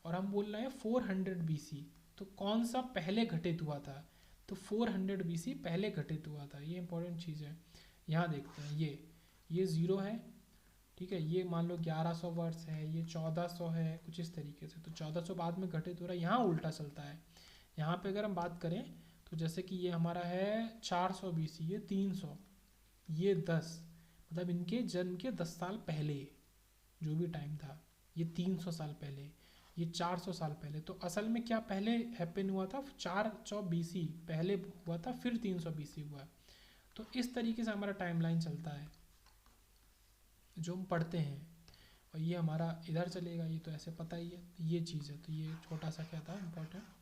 Speaker 1: और हम बोल रहे हैं 400 BC, तो कौन सा पहले घटित हुआ था, तो 400 BC पहले घटित हुआ था, ये इंपॉर्टेंट चीज़ है। यहाँ देखते हैं ये ज़ीरो है, ठीक है, ये मान लो 1100 वर्ष है, ये 1400 है, कुछ इस तरीके से। तो 1400 बाद में घटित हो रहा है, यहाँ उल्टा चलता है। यहाँ पे अगर हम बात करें तो जैसे कि ये हमारा है 400 BC, ये 300, ये 10, मतलब इनके जन्म के 10 साल पहले जो भी टाइम था, ये 300 साल पहले, ये 400 साल पहले। तो असल में क्या पहले हैपन हुआ था, 400 BC पहले हुआ था, फिर 300 BC हुआ। तो इस तरीके से हमारा टाइमलाइन चलता है जो हम पढ़ते हैं। और ये हमारा इधर चलेगा, ये तो ऐसे पता ही है, ये चीज़ है। तो ये छोटा सा क्या था इम्पोर्टेंट।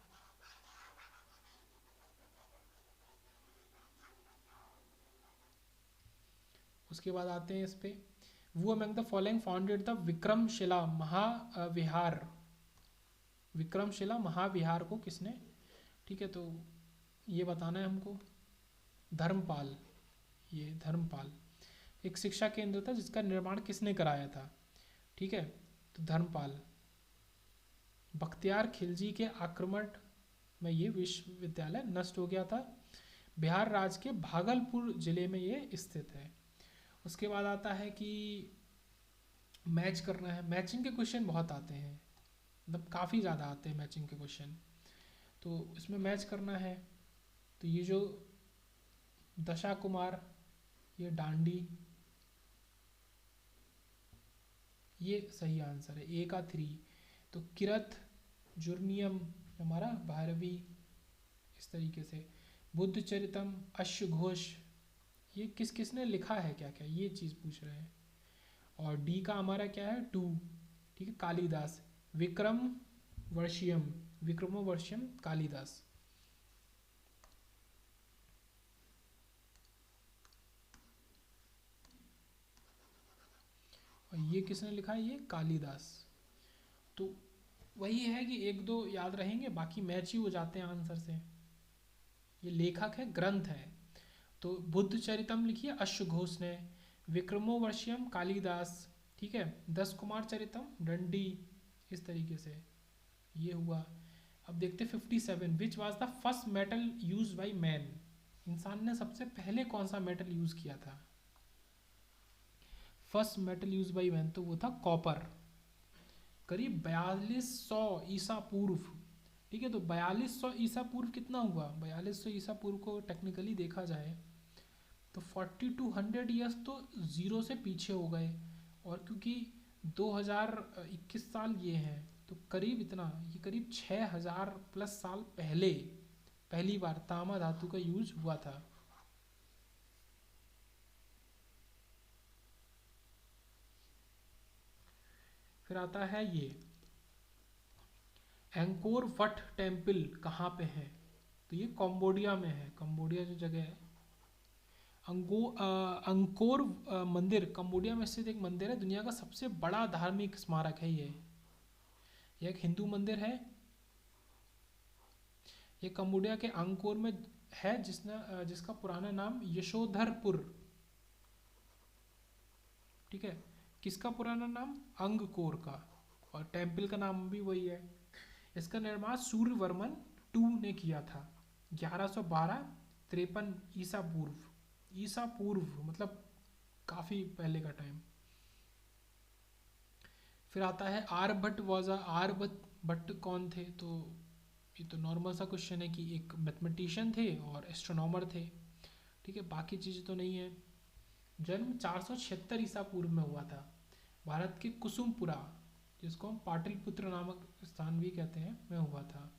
Speaker 1: उसके बाद आते हैं इस पे, वो among the following founded the Vikramashila Mahavihara, Vikramashila Mahavihara को किसने, ठीक है, तो ये बताना है हमको। धर्मपाल, ये धर्मपाल एक शिक्षा केंद्र था जिसका निर्माण किसने कराया था, ठीक है, तो धर्मपाल। बख्तियार खिलजी के आक्रमण में ये विश्वविद्यालय नष्ट हो गया था, बिहार राज्य के भागलपुर जिले में ये स्थित है। उसके बाद आता है कि मैच करना है, मैचिंग के क्वेश्चन बहुत आते हैं, मतलब काफ़ी ज़्यादा आते हैं मैचिंग के क्वेश्चन। तो इसमें मैच करना है, तो ये जो दशा कुमार, ये डांडी, ये सही आंसर है, ए का 3। तो किरत जुर्नियम हमारा 12वीं, इस तरीके से। बुद्ध चरितम अश्वघोष, ये किस किसने लिखा है, क्या क्या ये चीज़ पूछ रहे हैं। और डी का हमारा क्या है 2, ठीक है, कालिदास। विक्रम वर्षियम, विक्रमो वर्षियम कालिदास। और ये किसने लिखा है, ये कालिदास। तो वही है कि एक दो याद रहेंगे, बाकी मैच ही हो जाते हैं आंसर से। ये लेखक है, ग्रंथ है। तो बुद्ध चरितम लिखिए अश्वघोष ने, विक्रमोवर्षियम कालिदास, ठीक है, 10 कुमार चरितम डंडी, इस तरीके से ये हुआ। अब देखते 57, which was the first metal use by man, इंसान ने सबसे पहले कौन सा मेटल यूज किया था। First metal use by man, तो वो था कॉपर, करीब 4200 ईसा पूर्व, ठीक है। तो 4200 ईसा पूर्व कितना हुआ, 4200 ईसा पूर्व को टेक्निकली देखा जाए तो 4200 ईयर्स तो ज़ीरो से पीछे हो गए। और क्योंकि 2021 साल ये हैं तो करीब इतना, ये करीब 6000 प्लस साल पहले पहली बार तामा धातु का यूज हुआ था। फिर आता है ये एंकोर वट टेम्पल कहाँ पे है, तो ये कंबोडिया में है, कंबोडिया जो जगह है। अंकोर मंदिर कंबोडिया में स्थित एक मंदिर है, दुनिया का सबसे बड़ा धार्मिक स्मारक है ये एक हिंदू मंदिर है। ये कंबोडिया के अंकोर में है, जिसका पुराना नाम यशोधरपुर, ठीक है, किसका पुराना नाम, अंगकोर का, और टेम्पल का नाम भी वही है। इसका निर्माण सूर्यवर्मन 2 ने किया था 1112-53 ईसा पूर्व, ईसा पूर्व मतलब काफ़ी पहले का टाइम। फिर आता है आर्यभट्ट वॉज आर्यभट्ट भट्ट कौन थे? तो ये तो नॉर्मल सा क्वेश्चन है कि एक मैथमेटिशियन थे और एस्ट्रोनॉमर थे। ठीक है, बाकी चीज़ें तो नहीं है। जन्म 476 ईसा पूर्व में हुआ था भारत के कुसुमपुरा, जिसको हम पाटलिपुत्र नामक स्थान भी कहते हैं, में हुआ था।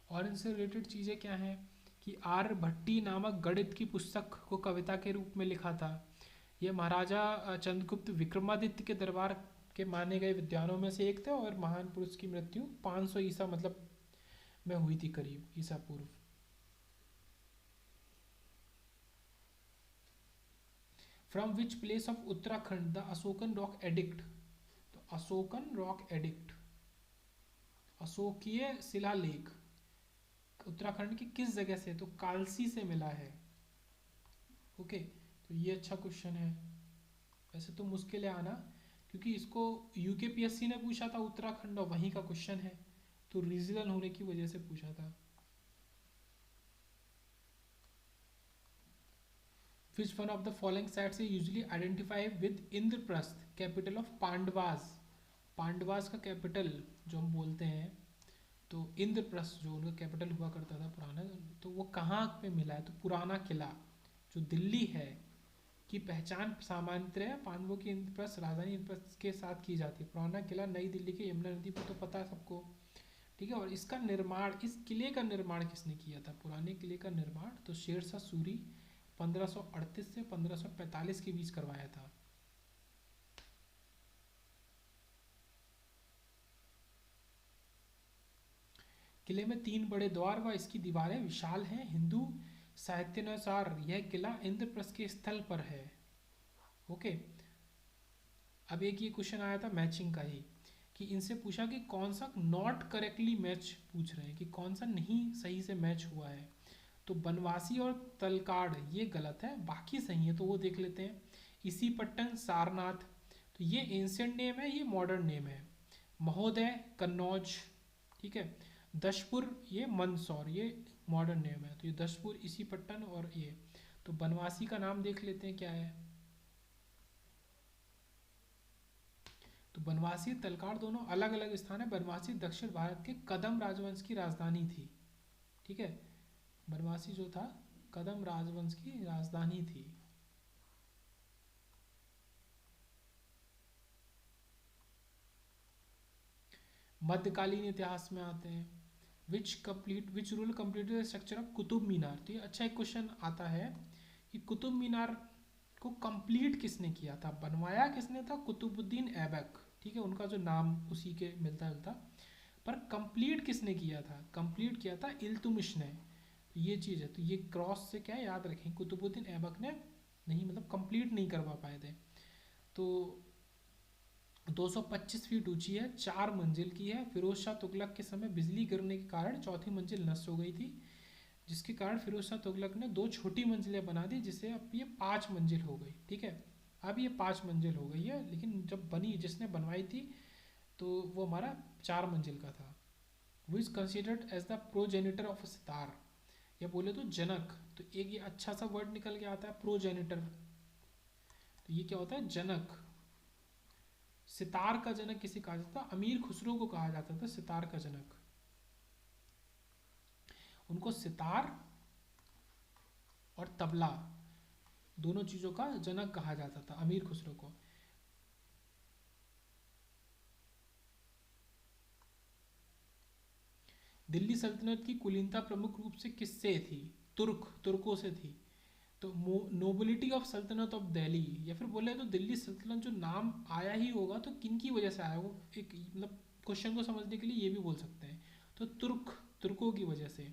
Speaker 1: और इनसे रिलेटेड चीज़ें क्या हैं कि आर्यभट्टी नामक गणित की पुस्तक को कविता के रूप में लिखा था। यह महाराजा चंद्रगुप्त विक्रमादित्य के दरबार के माने गए विद्वानों में से एक थे और महान पुरुष की मृत्यु 500 ईसा मतलब में हुई थी, करीब ईसा पूर्व। From which place of Uttarakhand the Ashokan rock edict? तो अशोकन रॉक एडिक्ट, अशोकीय शिलालेख, उत्तराखंड की किस जगह से? तो कालसी से मिला है। ओके, तो ये अच्छा क्वेश्चन है। वैसे तो मुश्किल है आना, क्योंकि इसको यूकेपीएससी ने पूछा था उत्तराखंड और वहीं का क्वेश्चन है, तो रीजनल होने की वजह से पूछा था। Which one of the following sites is usually identified with Indraprastha, capital of Pandavas? Pandavas का कैपिटल जो हम बोलते हैं, तो इंद्रप्रस्थ जो उनका कैपिटल हुआ करता था पुराना, तो वो कहाँ पे मिला है? तो पुराना किला जो दिल्ली है की पहचान सामान्यतः पांडवों की इंद्रप्रस्थ राजधानी इंद्रप्रस्थ के साथ की जाती है। पुराना किला नई दिल्ली के यमुना नदी पर, तो पता है सबको। ठीक है, और इसका निर्माण, इस किले का निर्माण किसने किया था? पुराने किले का निर्माण तो शेरशाह सूरी 1538 से 1545 के बीच करवाया था। किले में 3 बड़े द्वार व इसकी दीवारें विशाल हैं। हिंदू साहित्यानुसार यह किला इंद्रप्रस्थ के स्थल पर है। ओके, अब एक ये क्वेश्चन आया था मैचिंग का ही, कि इनसे पूछा कि कौन सा नॉट करेक्टली मैच पूछ रहे हैं, कि कौन सा नहीं सही से मैच हुआ है। तो बनवासी और तलकाड़ ये गलत है, बाकी सही है, तो वो देख लेते हैं। इसी पट्टन सारनाथ, तो ये एंशियंट नेम है, ये मॉडर्न नेम है। महोदय कन्नौज, ठीक है। दशपुर ये मंदसौर, ये मॉडर्न नेम है, तो ये दशपुर, इसी पट्टन और ये। तो बनवासी का नाम देख लेते हैं क्या है। तो बनवासी तलकाड़ दोनों अलग अलग स्थान है। बनवासी दक्षिण भारत के कदम राजवंश की राजधानी थी। ठीक है, बनवासी जो था कदम राजवंश की राजधानी थी। मध्यकालीन इतिहास में आते हैं। Which rule completed structure of Qutub Minar? तो ये अच्छा एक क्वेश्चन आता है कि कुतुब मीनार को कंप्लीट किसने किया था, बनवाया किसने था? कुतुबुद्दीन ऐबक। ठीक है, उनका जो नाम उसी के मिलता जुलता, पर कंप्लीट किसने किया था? कंप्लीट किया था इल्तुमिश ने। तो ये चीज़ है, तो ये क्रॉस से क्या याद रखें, कुतुबुद्दीन ऐबक ने नहीं, मतलब कंप्लीट नहीं करवा पाए थे। तो 225 फीट ऊंची है, 4 मंजिल की है। फिरोज शाह तुगलक के समय बिजली गिरने के कारण चौथी मंजिल नष्ट हो गई थी, जिसके कारण फिरोज शाह तुगलक ने 2 छोटी मंजिलें बना दी, जिससे अब ये 5 मंजिल हो गई। ठीक है, अब ये 5 मंजिल हो गई है, लेकिन जब बनी, जिसने बनवाई थी, तो वो हमारा 4 मंजिल का था। वो is considered as the progenitor of sitar, या बोले तो जनक। तो एक ये अच्छा सा वर्ड निकल के आता है प्रोजेनिटर, तो ये क्या होता है? जनक। सितार का जनक किसे कहा जाता था? अमीर खुसरो को कहा जाता था सितार का जनक। उनको सितार और तबला दोनों चीजों का जनक कहा जाता था अमीर खुसरो को। दिल्ली सल्तनत की कुलीनता प्रमुख रूप से किससे थी? तुर्कों से थी। तो नोबिलिटी ऑफ सल्तनत ऑफ दिल्ली, या फिर बोले तो दिल्ली सल्तनत जो नाम आया ही होगा, तो किन की वजह से आया? वो एक मतलब क्वेश्चन को समझने के लिए ये भी बोल सकते हैं, तो तुर्कों की वजह से।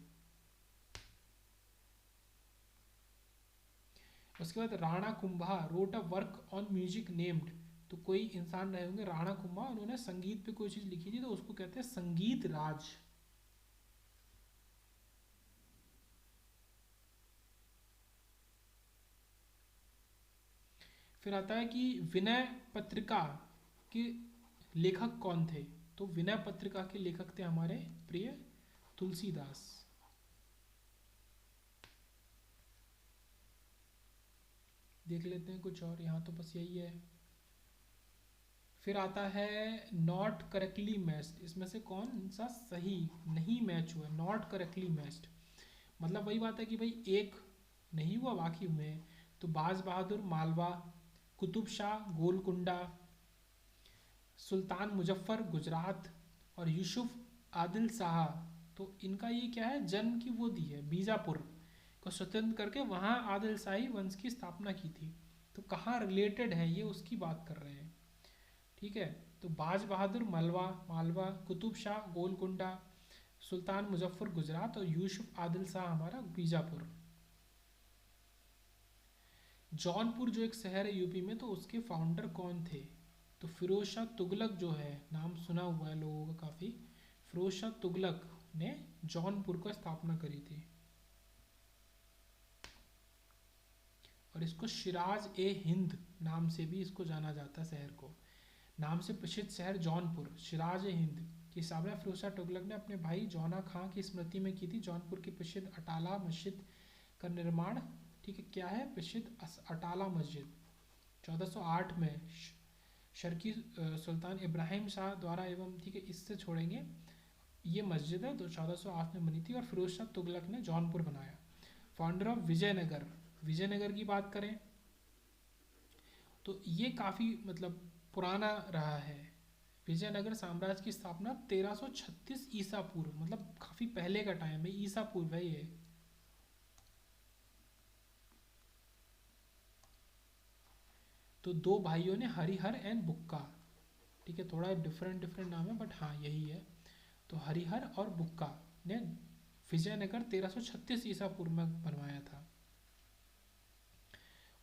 Speaker 1: उसके बाद Rana Kumbha wrote a work on music named, तो कोई इंसान रहे होंगे राणा कुंभा, उन्होंने संगीत पे कोई चीज लिखी थी, तो उसको कहते हैं संगीत राज। फिर आता है कि विनय पत्रिका की लेखक कौन थे? तो विनय पत्रिका के लेखक थे हमारे प्रिय तुलसीदास। देख लेते हैं कुछ और, यहाँ तो बस यही है। फिर आता है नॉट करेक्टली मैच्ड, इसमें से कौन सा सही नहीं मैच हुआ? नॉट करेक्टली मैच्ड मतलब वही बात है कि भाई एक नहीं हुआ बाकी हुए हैं। तो बाज बहादुर मालवा, कुतुब शाह गोलकुंडा, सुल्तान मुजफ्फर गुजरात और यूसुफ आदिल शाह, तो इनका ये क्या है, जन्म की वो दी है बीजापुर को स्वतंत्र करके वहाँ आदिल शाही वंश की स्थापना की थी। तो कहाँ रिलेटेड है ये, उसकी बात कर रहे हैं। ठीक है, तो बाज बहादुर मालवा मालवा, कुतुब शाह गोलकुंडा, सुल्तान मुजफ्फर गुजरात और यूसुफ आदिल शाह हमारा बीजापुर। जौनपुर जो एक शहर है यूपी में, तो उसके फाउंडर कौन थे? तो फिरोज शाह तुगलक जो है, नाम सुना हुआ है लोगों का काफ़ी, फिरोज शाह तुगलक ने जौनपुर को स्थापना करी थी। और इसको शिराज ए हिंद नाम से भी इसको जाना जाता है, शहर को नाम से प्रसिद्ध शहर जौनपुर, सिराज ए हिंद की स्थापना फिरोज शाह तुगलक ने अपने भाई जौना खां की स्मृति में की थी। जौनपुर की प्रसिद्ध अटाला मस्जिद का निर्माण, ठीक है, क्या है प्रसिद्ध अटाला मस्जिद, 1408 में शर्की सुल्तान इब्राहिम शाह द्वारा एवं, ठीक है, इससे छोड़ेंगे, ये मस्जिद है तो 1408 में बनी थी और फिरोज शाह तुगलक ने जौनपुर बनाया। फाउंडर ऑफ विजयनगर, विजयनगर की बात करें तो ये काफ़ी मतलब पुराना रहा है। विजयनगर साम्राज्य की स्थापना 1336 ईसा पूर्व, मतलब काफ़ी पहले का टाइम है, ईसा पूर्व है ये। तो दो भाइयों ने हरिहर एंड बुक्का, ठीक है, थोड़ा डिफरेंट डिफरेंट नाम है बट हाँ यही है। तो हरिहर और बुक्का ने विजयनगर 1336 ईसा पूर्व में बनवाया था।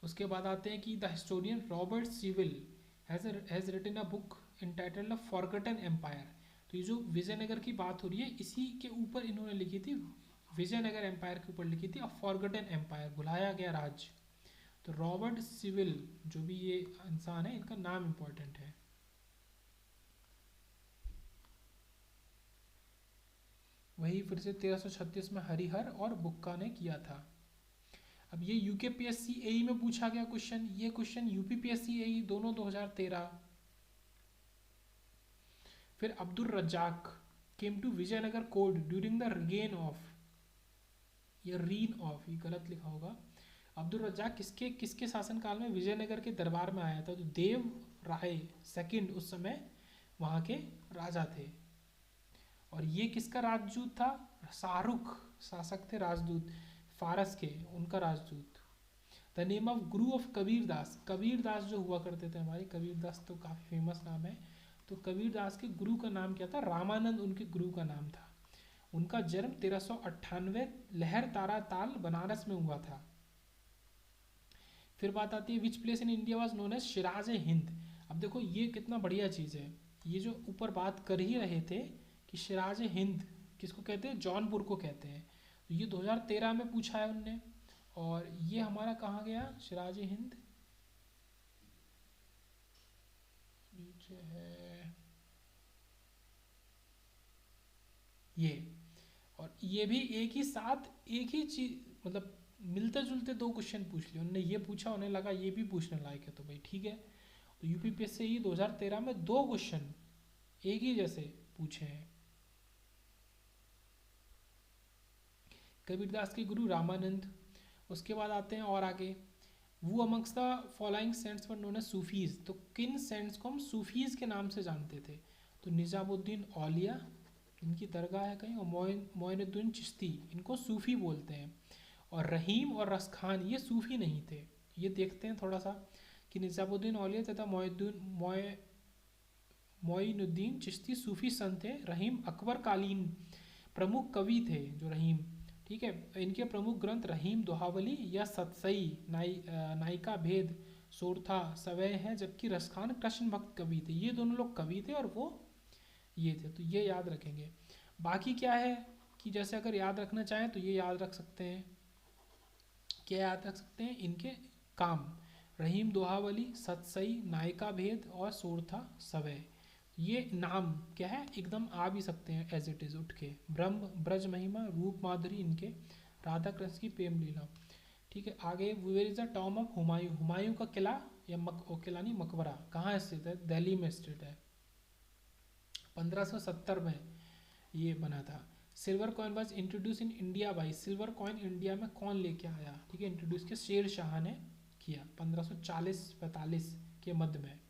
Speaker 1: उसके बाद आते हैं कि the historian Robert Sewell has written a book entitled a forgotten empire. तो ये जो विजयनगर की बात हो रही है इसी के ऊपर इन्होंने लिखी थी, विजयनगर एम्पायर के ऊपर लिखी थी अ फॉरगटन एम्पायर, भुलाया गया राज्य। तो रॉबर्ट सिविल जो भी ये इंसान है, इनका नाम इंपॉर्टेंट है। वही फिर से 1336 में हरिहर और बुक्का ने किया था। अब ये यूकेपीएससी एई में पूछा गया क्वेश्चन, ये क्वेश्चन यूपीपीएससी एई दोनों 2013। फिर Abdul Razzaq came to Vijayanagar court during the reign of, ये रीन ऑफ, ये गलत लिखा होगा। अब्दुल रज्जाक किसके किसके शासनकाल में विजयनगर के दरबार में आया था? तो देव राय सेकंड उस समय वहाँ के राजा थे। और ये किसका राजदूत था? शाहरुख शासक थे, राजदूत फारस के, उनका राजदूत। The name of Guru of Kabir Das, Kabir Das जो हुआ करते थे हमारे, कबीर दास तो काफ़ी फेमस नाम है। तो कबीर दास के गुरु का नाम क्या था? रामानंद उनके गुरु का नाम था। उनका जन्म 1398 लहर तारा ताल बनारस में हुआ था। फिर बात आती है which place in India was known as Siraj e Hind. अब देखो ये कितना बढ़िया चीज़ है, ये जो ऊपर बात कर ही रहे थे कि सिराज ए हिंद किसको कहते हैं? जौनपुर को कहते हैं। तो ये 2013 में पूछा है उनने। और ये हमारा कहाँ गया सिराज ए हिंद? नीचे है ये। और ये भी एक ही साथ एक ही चीज, मतलब मिलते जुलते दो क्वेश्चन पूछ लिए उन्होंने, ये पूछा उन्हें लगा ये भी पूछने लायक है तो भाई ठीक है। तो यूपीपीएससी ही 2013 में दो क्वेश्चन एक ही जैसे पूछे हैं। कबीरदास के गुरु रामानंद। उसके बाद आते हैं और आगे, वो amongst the following saints were known as Sufis. तो किन सेंट्स को हम सूफीज के नाम से जानते थे? तो निजामुद्दीन औलिया, इनकी दरगाह है कहीं, और मोइनुद्दीन चिश्ती, इनको सूफ़ी बोलते हैं। और रहीम और रसखान ये सूफ़ी नहीं थे। ये देखते हैं थोड़ा सा कि निजामुद्दीन औलिया तथा मोइनुद्दीन चिश्ती सूफ़ी संत थे। रहीम अकबर कालीन प्रमुख कवि थे जो रहीम, ठीक है। इनके प्रमुख ग्रंथ रहीम दोहावली या सतसई, नायिका भेद, सोरथा सवय है, जबकि रसखान कृष्ण भक्त कवि थे। ये दोनों लोग कवि थे और वो ये थे, तो ये याद रखेंगे। बाकी क्या है कि जैसे अगर याद रखना चाहें तो ये याद रख सकते हैं, क्या याद रख सकते हैं? इनके काम, रहीम दोहावली, सतसई, नायिका भेद और सोरथा सवय। ये नाम क्या है, एकदम आ भी सकते हैं एज इट इज उठ के। ब्रह्म, ब्रज महिमा, रूप माधुरी इनके, राधा कृष्ण की प्रेम लीला। ठीक है, आगे where is the tomb of Humayun, Humayun का किला या किला नहीं मकबरा कहाँ स्थित है, दिल्ली में स्थित है। 1570 में ये बना था। Silver coin was introduce in India by, silver coin India में कौन लेके आया, ठीक है, इंट्रोड्यूस किया, शेर शाह ने किया 1540-45 के मध्य में,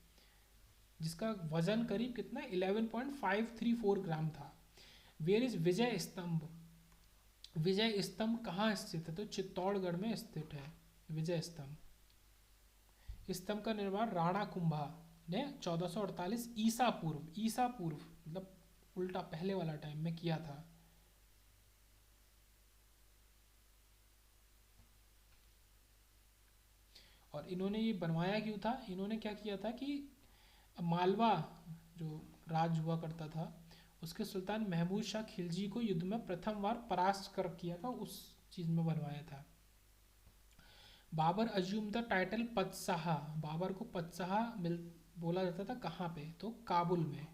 Speaker 1: जिसका वजन करीब कितना 11.534 ग्राम था। वेयर इज विजय स्तंभ, विजय स्तंभ कहाँ स्थित है, तो चित्तौड़गढ़ में स्थित है विजय स्तंभ। स्तंभ का निर्माण राणा कुंभा ने 1448 ईसा पूर्व मतलब उल्टा पहले वाला टाइम में किया था। और इन्होंने ये बनवाया क्यों था, इन्होंने क्या किया था कि मालवा जो राज हुआ करता था उसके सुल्तान महमूद शाह खिलजी को युद्ध में प्रथम बार परास्त कर किया था, उस चीज में बनवाया था। Babur assume the title Padshah, Babur को पदशाह मिल बोला जाता था कहाँ पे, तो काबुल में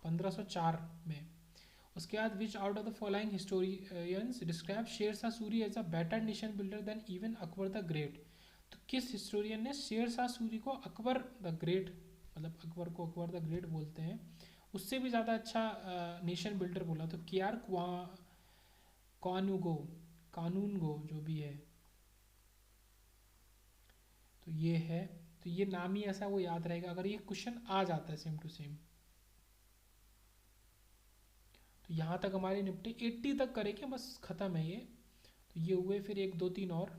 Speaker 1: 1504 में। उसके बाद which out of the following historians describe Sher Shah Suri as a better nation builder than even Akbar the great, तो किस हिस्टोरियन ने शेर शाह सूरी को अकबर द ग्रेट, मतलब अकबर को अकबर द ग्रेट बोलते हैं, उससे भी ज़्यादा अच्छा नेशन बिल्डर बोला, तो के आर कानूगो, कानून गो जो भी है, तो ये है। तो ये नाम ही ऐसा वो याद रहेगा अगर ये क्वेश्चन आ जाता है सेम टू सेम। तो यहाँ तक हमारे निपटे, 80 तक करेंगे बस खत्म है ये। तो ये हुए, फिर एक दो तीन और।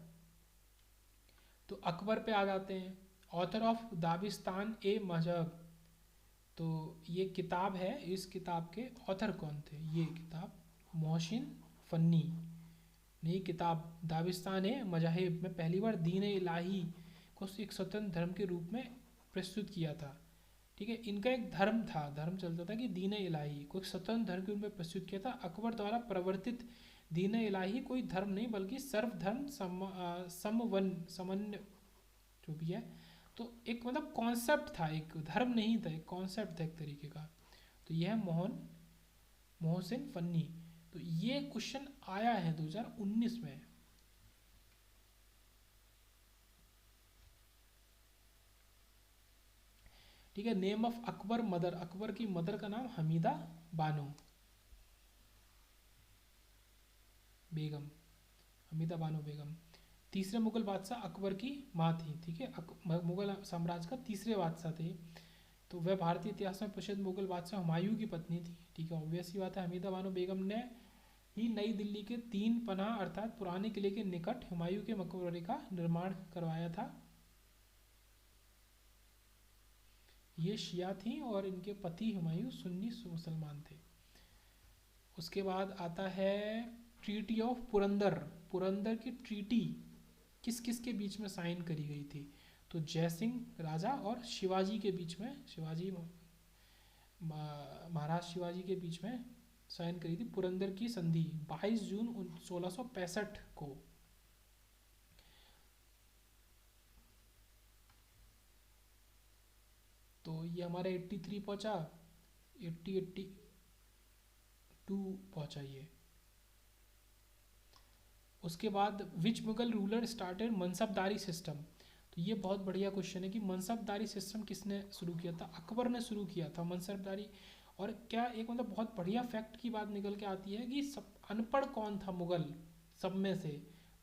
Speaker 1: तो अकबर पे आ जाते हैं। ऑथर ऑफ दाबिस्तान ए मजहब, तो ये किताब है, इस किताब के ऑथर कौन थे, ये किताब मोहसिन फन्नी ने ये किताब दाबिस्तान ए मजाहिब में पहली बार दीन इलाही को एक स्वतंत्र धर्म के रूप में प्रस्तुत किया था। ठीक है, इनका एक धर्म था, धर्म चलता था कि दीन इलाही को एक स्वतंत्र धर्म के रूप में प्रस्तुत किया था। अकबर द्वारा प्रवर्तित दीन इलाही कोई धर्म नहीं बल्कि सर्वधर्म समन्वय जो भी है, तो एक मतलब कॉन्सेप्ट था, एक धर्म नहीं था, एक कॉन्सेप्ट था एक तरीके का। तो यह है मोहसिन फन्नी। तो ये क्वेश्चन आया है 2019 में। ठीक है, name of Akbar mother, Akbar की मदर का नाम हमीदा बानो बेगम, हमीदा बानो बेगम। तीसरे मुगल बादशाह अकबर की माँ थी। ठीक है, मुगल साम्राज्य का तीसरे बादशाह थे। तो वह भारतीय इतिहास में प्रसिद्ध मुगल बादशाह हुमायूं की पत्नी थी। ठीक है, ऑब्वियस ही बात है, हमीदा बानो बेगम ने ही नई दिल्ली के तीन पनाह अर्थात पुराने किले के निकट हुमायूं के मकबरे का निर्माण करवाया था। ये शिया थी और इनके पति हुमायूं सुन्नी मुसलमान थे। उसके बाद आता है ट्रीटी ऑफ पुरंदर, पुरंदर की ट्रीटी किस किस के बीच में साइन करी गई थी, तो जयसिंह राजा और शिवाजी के बीच में, शिवाजी महाराज शिवाजी के बीच में साइन करी थी पुरंदर की संधि 22 जून 1665 को। तो ये हमारा 83 पहुंचा, 82 पहुंचा ये। उसके बाद विच मुगल रूलर स्टार्टेड मनसबदारी सिस्टम, तो ये बहुत बढ़िया क्वेश्चन है कि मनसबदारी सिस्टम किसने शुरू किया था, अकबर ने शुरू किया था मनसबदारी। और क्या एक मतलब बहुत बढ़िया फैक्ट की बात निकल के आती है कि सब अनपढ़ कौन था मुगल सब में से,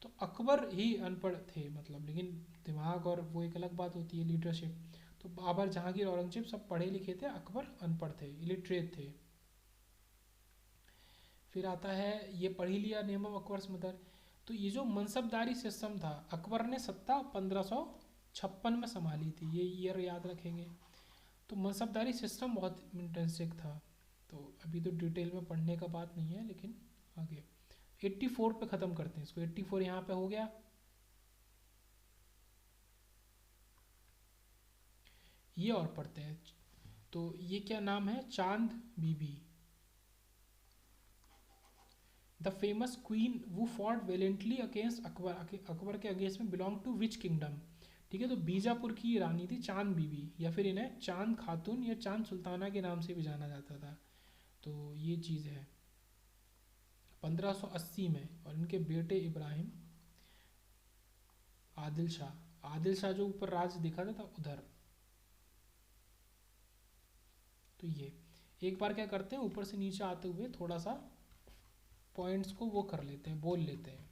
Speaker 1: तो अकबर ही अनपढ़ थे मतलब, लेकिन दिमाग और वो एक अलग बात होती है लीडरशिप। तो बाबर, जहांगीर, औरंगजेब सब पढ़े लिखे थे, अकबर अनपढ़ थे, इलिटरेट थे। फिर आता है, ये पढ़ ही लिया नेम ऑफ अकबर्स मदर। तो ये जो मनसबदारी सिस्टम था, अकबर ने सत्ता 1556 में संभाली थी, ये ईयर याद रखेंगे। तो मनसबदारी सिस्टम बहुत इंटेंसिव था। तो अभी तो डिटेल में पढ़ने का बात नहीं है, लेकिन आगे 84 पे ख़त्म करते हैं इसको। 84 यहाँ पे हो गया। ये और पढ़ते हैं। तो ये क्या नाम है, चांद बीबी, द फेमस क्वीन वो फॉट वेलेंटली अगेंस्ट अकबर, अकबर के अगेंस्ट में बिलोंग टू विच किंगडम। ठीक है। तो बीजापुर की रानी थी चांद बीबी, या फिर इन्हें चांद खातून या चांद सुल्ताना के नाम से भी जाना जाता था। तो ये चीज़ है 1580 में। और इनके बेटे इब्राहिम आदिल शाह जो ऊपर राज दिखा था उधर। तो ये एक बार क्या करते हैं, ऊपर से नीचे आते हुए थोड़ा सा पॉइंट्स को वो कर लेते हैं, बोल लेते हैं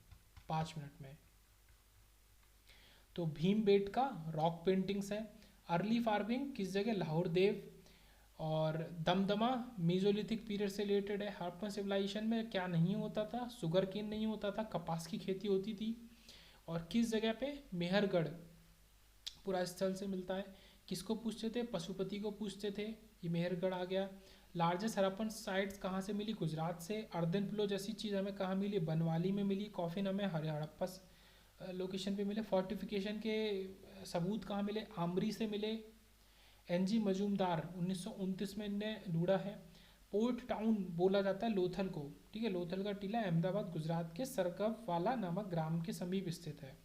Speaker 1: 5 मिनट में। तो भीम बेटका रॉक पेंटिंग्स है। अर्ली फार्मिंग किस जगह, लाहौर देव। और दमदमा मीजोलिथिक पीरियड से रिलेटेड है। हड़प्पन सिविलाइजेशन में क्या नहीं होता था, शुगर केन नहीं होता था, कपास की खेती होती थी। और किस जगह पे, मेहरगढ़ पूरा स्थल से मिलता है। किसको पूछते थे, पशुपति को पूछते थे, ये मेहरगढ़ आ गया। लार्जेस्ट हड़प्पन साइट्स कहाँ से मिली, गुजरात से। अर्दन प्लो जैसी चीज़ हमें कहाँ मिली, बनवाली में मिली। कॉफिन हमें हड़प्पा लोकेशन पे मिले। फोर्टिफिकेशन के सबूत कहाँ मिले, आमरी से मिले। एनजी मजूमदार 1929 में इनने ढूंढा है। पोर्ट टाउन बोला जाता है लोथल को, ठीक है। लोथल का टीला अहमदाबाद गुजरात के सरगव वाला नामक ग्राम के समीप स्थित है।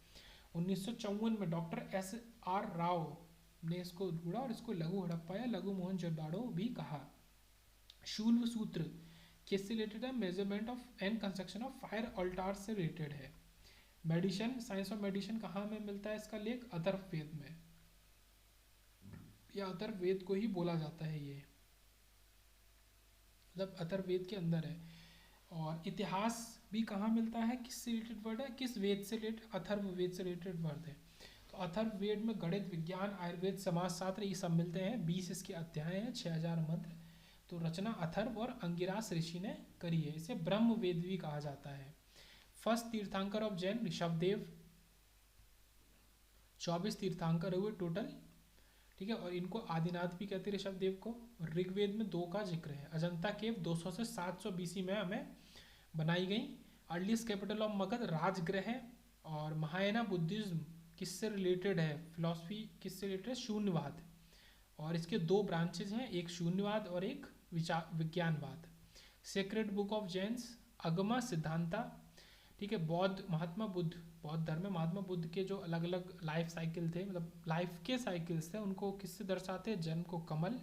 Speaker 1: 1954 में डॉक्टर SR राव ने इसको ढूंढा और इसको लघु हड़प्पा या लघु मोहनजोदाड़ो भी कहा। शूल्व सूत्र किससे रिलेटेड है, measurement of and construction of fire altars से रिलेटेड है। मेडिसिन, साइंस ऑफ मेडिसिन कहाँ में मिलता है इसका लेख, अथर्ववेद में, या अथर्ववेद को ही बोला जाता है ये, मतलब अथर्ववेद के अंदर है। और इतिहास भी कहाँ मिलता है, किससे रिलेटेड वर्ड है, किस वेद से रिलेटेड, अथर्ववेद से रिलेटेड वर्ड है। तो अथर्ववेद में गणित, विज्ञान, आयुर्वेद, समाजशास्त्र ये सब मिलते हैं। 20 इसके अध्याय हैं, 6000 मंत्र। तो रचना अथर्व और अंगिरास ऋषि ने करी है। इसे ब्रह्म वेद भी कहा जाता है। फर्स्ट तीर्थंकर ऑफ जैन ऋषभदेव। 24 तीर्थंकर हुए टोटल, ठीक है। और इनको आदिनाथ भी कहते हैं ऋषभदेव को। ऋग्वेद में 2 का जिक्र है। अजंता केव 200 से 700 BC में हमें बनाई गई। Earliest capital of Magadh Rajgriha है। और महायाना बुद्धिज्म किससे रिलेटेड है, फिलॉसफी किससे रिलेटेड है, शून्यवाद। और इसके 2 ब्रांचेज हैं, एक शून्यवाद और एक विज्ञानवाद। Sacred book of Jains Agama Siddhanta, ठीक है। बौद्ध, महात्मा बुद्ध, बौद्ध धर्म में महात्मा बुद्ध के जो अलग अलग लाइफ साइकिल थे, मतलब लाइफ के साइकिल्स थे, उनको किससे दर्शाते हैं, जन्म को कमल,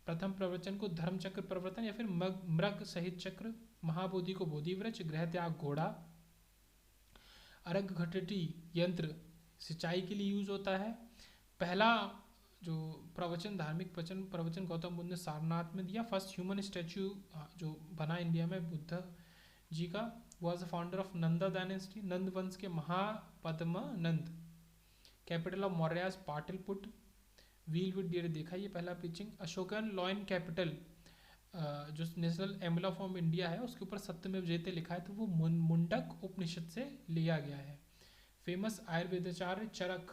Speaker 1: प्रथम प्रवचन को धर्म चक्र प्रवर्तन या फिर मृग सहित चक्र, महाबोधि को बोधि वृक्ष, गृह त्याग घोड़ा। अर्घ घटटी यंत्र सिंचाई के लिए यूज होता है। पहला जो प्रवचन, धार्मिक प्रवचन गौतम बुद्ध ने सारनाथ में दिया। फर्स्ट ह्यूमन स्टैचू जो बना इंडिया में बुद्ध जी का, was the founder of Nanda dynasty, Nanda वंश के Mahapadma Nanda. Capital of Mauryas Pataliputra. Wheel with deer देखा, ये पहला पिचिंग। अशोकन लॉयन कैपिटल जो नेशनल एम्बल ऑफ इंडिया है उसके ऊपर सत्यमेव जयते लिखा है, तो वो मुंडक उपनिषद से लिया गया है। फेमस आयुर्वेदाचार्य चरक,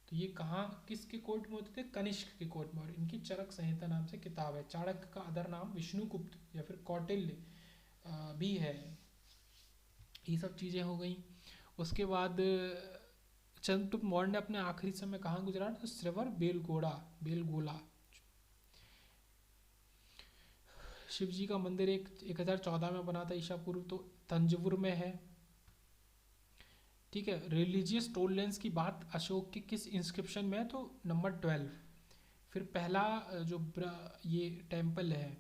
Speaker 1: तो ये कहाँ किसके कोर्ट में होते थे, कनिष्क के कोर्ट में। और इनकी चरक संहिता नाम से किताब है। चाणक्य का अदर नाम विष्णुगुप्त या फिर कौटिल्य भी है। ये सब चीज़ें हो गई। उसके बाद चंद्रगुप्त मौर्य ने अपने आखिरी समय कहाँ गुजरा, तो श्रवण बेलगोला। शिव जी का मंदिर 1014 में बना था ईसा पूर्व, तो तंजौर में है, ठीक है। रिलीजियस टोलरेंस की बात अशोक के किस इंस्क्रिप्शन में है, तो नंबर 12। फिर पहला जो ये टेम्पल है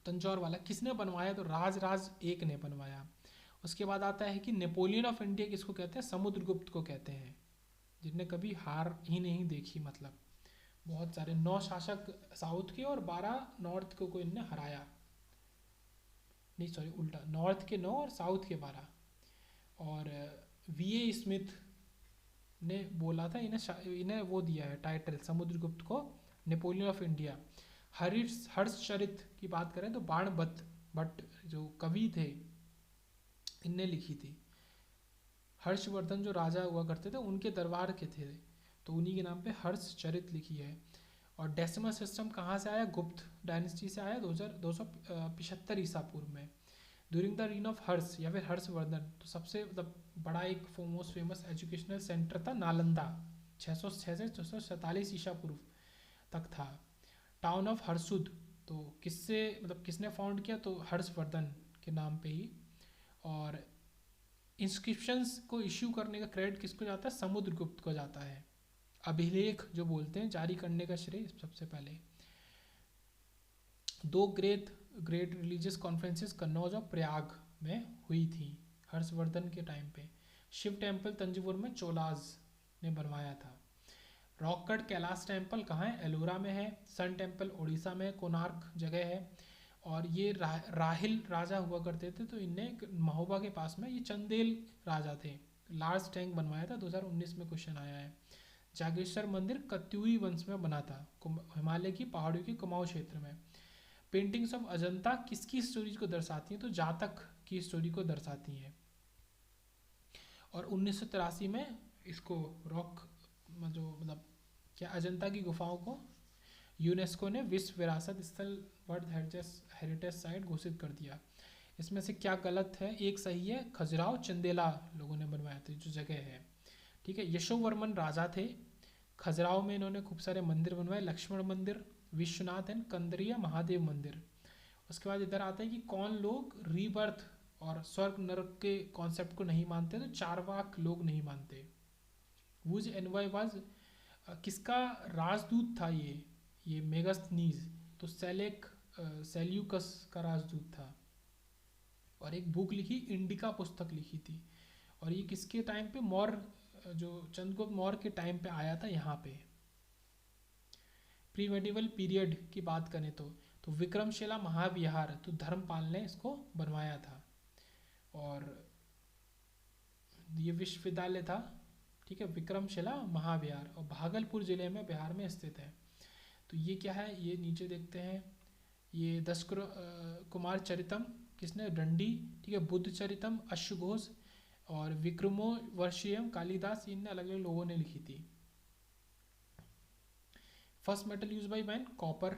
Speaker 1: तंजौर वाला किसने बनवाया, तो राज 1 ने बनवाया। उसके बाद आता है कि नेपोलियन ऑफ इंडिया किसको कहते हैं, समुद्रगुप्त को कहते हैं, जिनने कभी हार ही नहीं देखी। मतलब बहुत सारे 9 शासक साउथ के और 12 नॉर्थ को इनने हराया। नहीं सॉरी उल्टा, नॉर्थ के 9 और साउथ के 12। और VA स्मिथ ने बोला था, इन्हें वो दिया है टाइटल समुद्रगुप्त को, नेपोलियन ऑफ इंडिया। हर्षचरित की बात करें तो बाणभट्ट भट्ट जो कवि थे इनने लिखी थी। हर्षवर्धन जो राजा हुआ करते थे उनके दरबार के थे, तो उन्हीं के नाम पे हर्षचरित लिखी है। और डेसिमल सिस्टम कहाँ से आया, गुप्त डायनेस्टी से आया 2275 ईसा पूर्व में, ड्यूरिंग द रीन ऑफ हर्ष या फिर हर्षवर्धन। तो सबसे मतलब बड़ा एक मोस्ट फेमस एजुकेशनल सेंटर था नालंदा, 606 से 647 ईसा पूर्व तक था। टाउन ऑफ हर्षुद तो किसने फाउंड किया, तो हर्षवर्धन के नाम पे ही। और इंस्क्रिप्शंस को इश्यू करने का क्रेडिट किसको जाता है, समुद्रगुप्त को जाता है। अभिलेख जो बोलते हैं जारी करने का श्रेय सबसे पहले। दो great great religious conferences Kannauj और प्रयाग में हुई थी हर्षवर्धन के टाइम पे। शिव टेम्पल तंजौर में चोलाज ने बनवाया था। रॉक कट कैलाश टेम्पल कहाँ है? एलोरा में है। सन टेम्पल उड़ीसा में कोणार्क जगह है। और ये राहिल राजा हुआ करते थे, तो इनने महोबा के पास में, ये चंदेल राजा थे, लार्ज टैंक बनवाया था। 2019 में क्वेश्चन आया है। जागेश्वर मंदिर कत्यूई वंश में बना था, हिमालय की पहाड़ियों के कुमाऊं क्षेत्र में। पेंटिंग्स ऑफ अजंता किसकी स्टोरी को दर्शाती हैं? तो जातक की स्टोरी को दर्शाती हैं। और 1983 में इसको रॉक जो मतलब क्या अजंता की गुफाओं को यूनेस्को ने विश्व विरासत स्थल वर्ल्ड हेरिटेज साइट घोषित कर दिया। इसमें से क्या गलत है? एक सही है, खजुराहो चंदेला लोगों ने बनवाया था जो जगह है। ठीक है, यशोवर्मन राजा थे। खजुराहो में इन्होंने खूब सारे मंदिर बनवाए, लक्ष्मण मंदिर, विश्वनाथ एंड कंदरिया महादेव मंदिर। उसके बाद इधर आता है कि कौन लोग रीबर्थ और स्वर्ग नरक के कॉन्सेप्ट को नहीं मानते? तो चारवाक लोग नहीं मानते। वुज एनवाई वाज किसका राजदूत था? ये मेगास्थनीज, तो सेल्यूकस का राजदूत था। और एक बुक लिखी, इंडिका पुस्तक लिखी थी। और ये किसके टाइम पे? मौर्य, जो चंद्रगुप्त मौर्य के टाइम पे आया था यहाँ पे। प्री मेडिवल पीरियड की बात करें तो विक्रमशिला महाविहार, तो धर्मपाल ने इसको बनवाया था। और ये विश्वविद्यालय था, ठीक है, विक्रमशिला महाविहार, और भागलपुर जिले में बिहार में स्थित है। तो ये क्या है? ये नीचे देखते हैं, ये 10 कुमार चरितम किसने? डंडी। ठीक है, बुद्ध चरितम अश्वघोष और विक्रमो वर्षीयम कालिदास, इनने अलग अलग लोगों ने लिखी थी। First metal use by man, copper.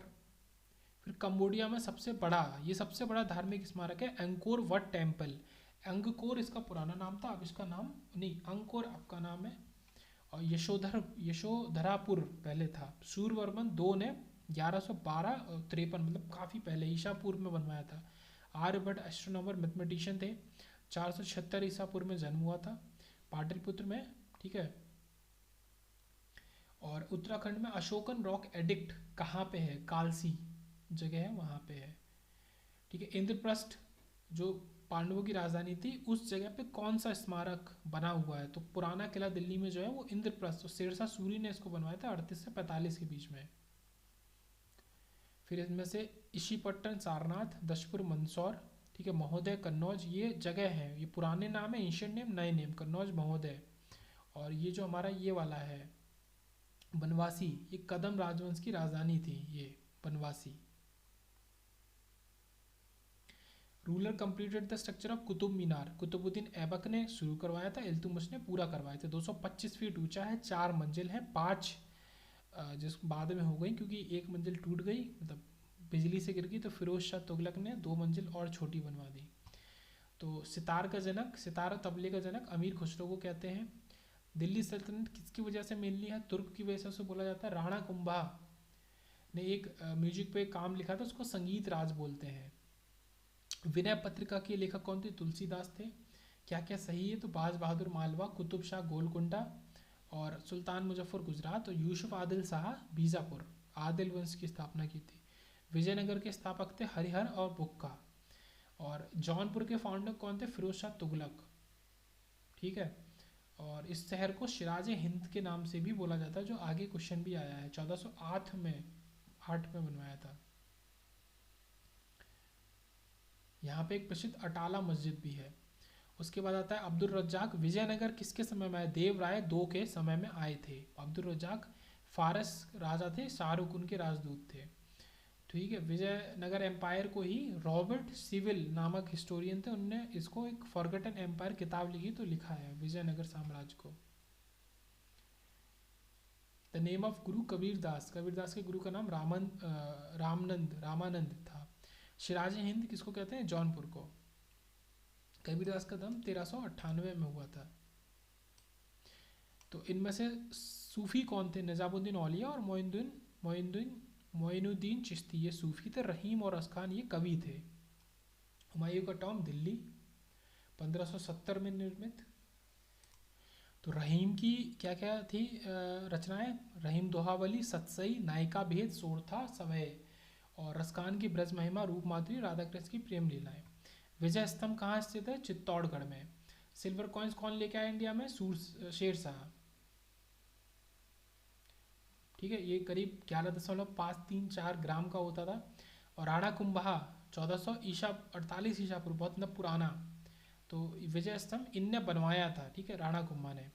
Speaker 1: फिर कंबोडिया में सबसे बड़ा धार्मिक स्मारक है एंकोर वट टेम्पल। अंगकोर इसका पुराना नाम था, अब इसका नाम नहीं, अंकोर आपका नाम है। और यशोधरापुर पहले था। सूर्यवर्मन 2 ने 1112 53 मतलब काफ़ी पहले ईसापुर में बनवाया था। आर्यभट्ट एस्ट्रोनॉमर मैथमेटिशियन थे। 476 ईसापुर में जन्म हुआ था पाटलिपुत्र में। ठीक है, और उत्तराखंड में अशोकन रॉक एडिक्ट कहाँ पे है? कालसी जगह है, वहाँ पे है। ठीक है, इंद्रप्रस्थ जो पांडवों की राजधानी थी, उस जगह पे कौन सा स्मारक बना हुआ है? तो पुराना किला दिल्ली में जो है वो इंद्रप्रस्थ, तो शेरशाह सूरी ने इसको बनवाया था 38 से 45 के बीच में। फिर इसमें से इशीपट्टन सारनाथ, दशपुर मंदसौर, ठीक है, महोदय कन्नौज, ये जगह है, ये पुराने नाम है, एंशियंट नेम, नए नेम, कन्नौज महोदय। और ये जो हमारा ये वाला है बनवासी, ये कदम राजवंश की राजधानी थी, ये Banavasi. Ruler completed the structure of Qutub Minar, Qutubuddin Aibak ने शुरू करवाया था, इल्तुतमिश ने पूरा करवाया था। 225 फीट ऊंचा है, 4 मंजिल है, 5 जिस बाद में हो गई क्योंकि एक मंजिल टूट गई, मतलब बिजली से गिर गई, तो फिरोज शाह तुगलक ने 2 मंजिल और छोटी बनवा दी। तो सितार का जनक, सितार और तबले का जनक अमीर खुसरो को कहते हैं। दिल्ली सल्तनत किसकी वजह से मिलनी है? तुर्क की वजह से बोला जाता है। राणा कुंभा ने एक म्यूजिक पे काम लिखा था, उसको संगीत राज बोलते हैं। विनय पत्रिका के लेखक कौन थे? तुलसीदास थे। क्या क्या सही है? तो बाज बहादुर मालवा, कुतुब शाह गोलकुंडा और सुल्तान मुजफ्फर गुजरात, और यूसुफ आदिल शाह बीजापुर, आदिल वंश की स्थापना की थी। विजयनगर के स्थापक थे हरिहर और बुक्का। और जौनपुर के फाउंडर कौन थे? फिरोज शाह तुगलक। ठीक है, और इस शहर को सिराज हिंद के नाम से भी बोला जाता है, जो आगे क्वेश्चन भी आया है। 1408 में 8 में बनवाया था। यहाँ पे एक प्रसिद्ध अटाला मस्जिद भी है। उसके बाद आता है अब्दुल रज्जाक। विजयनगर किसके समय में आए? देव राय 2 के समय में आए थे। अब्दुल रज्जाक फारस राजा थे, शाहरुख उनके राजदूत थे। ठीक है, विजयनगर एम्पायर को ही रॉबर्ट सिविल नामक हिस्टोरियन थे, उनने इसको एक फॉरगेटन एम्पायर किताब लिखी, तो लिखा है विजयनगर साम्राज्य को। द नेम ऑफ गुरु कबीर दास, कबीर दास के गुरु का नाम रामानंद था। सिराज हिंद किसको कहते हैं? जौनपुर को। कबीरदास का जन्म 1398 में हुआ था। तो इनमें से सूफी कौन थे? निजामुद्दीन औलिया और मोइनुद्दीन चिश्ती, ये सूफी थे। रहीम और असखान ये कवि थे। हुमायूं का टॉम दिल्ली 1570 में निर्मित। तो रहीम की क्या क्या थी रचनाएं? रहीम दोहावली, सतसई, नायिका भेद, सोरठा, समय, और रसखान की ब्रज महिमा, रूप माधुरी, राधा कृष्ण की प्रेम लीलाएं। विजय स्तंभ कहाँ स्थित है? चित्तौड़गढ़ में। सिल्वर कॉइन्स कौन लेके आया इंडिया में? शेरशाह। ठीक है, ये करीब 11.534 ग्राम का होता था। और राणा कुंभा 1400 ईसा 48 ईसा पूर्व, बहुत मतलब पुराना। तो विजय स्तंभ इनने बनवाया था, ठीक है, राणा कुंभा ने।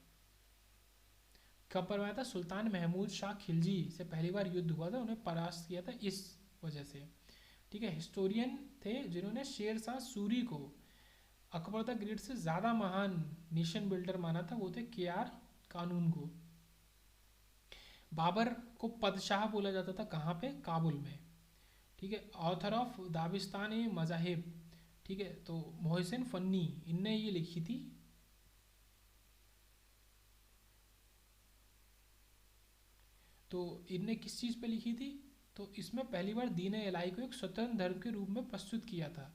Speaker 1: कब बनवाया था? सुल्तान महमूद शाह खिलजी से पहली बार युद्ध हुआ था, उन्हें परास्त किया था इस वजह से। ठीक है, हिस्टोरियन थे जिन्होंने शेर शाह सूरी को अकबर द ग्रेट से ज़्यादा महान नेशन बिल्डर माना था, वो थे KR कानून को। बाबर को पदशाह बोला जाता था, कहाँ पे? काबुल में। ठीक है, ऑथर ऑफ दाबिस्तान ए मजाहिब, ठीक है, तो मोहसिन फन्नी, इनने ये लिखी थी। तो इनने किस चीज़ पे लिखी थी? तो इसमें पहली बार दीन इलाही को एक स्वतंत्र धर्म के रूप में प्रस्तुत किया था।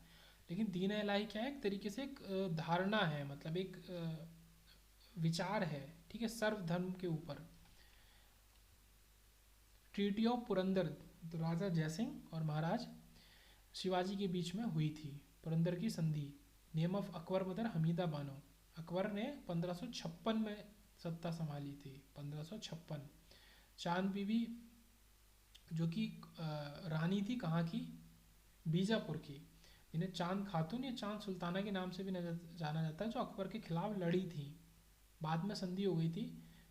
Speaker 1: लेकिन दीन इलाही क्या है? एक तरीके से एक धारणा है, मतलब एक विचार है, ठीक है, सर्वधर्म के ऊपर। ट्रीटी ऑफ पुरंदर, तो राजा जयसिंह और महाराज शिवाजी के बीच में हुई थी, पुरंदर की संधि। Name of Akbar mother Hamida Bano, Akbar ने 1556 में सत्ता संभाली थी, 1556। चांद बीबी जो कि रानी थी कहाँ की? बीजापुर की, इन्हें चांद खातून या चांद सुल्ताना के नाम से भी जाना जाता है, जो अकबर के खिलाफ लड़ी थी। बाद में संधि हो गई थी।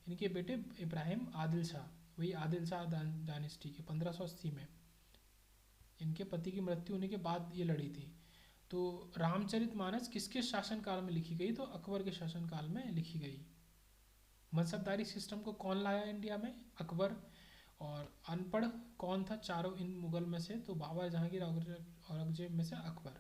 Speaker 1: इनके बेटे इब्राहिम आदिल शाह, वही आदिल शाह डायनेस्टी के 1580 में, इनके पति की मृत्यु होने के बाद ये लड़ी थी। तो रामचरितमानस किसके शासनकाल में लिखी गई? तो अकबर के शासनकाल में लिखी गई। मनसबदारी सिस्टम को कौन लाया इंडिया में? अकबर। और अनपढ़ कौन था चारों इन मुगल में से? तो बाबर, जहांगीर, औरंगजेब में से अकबर।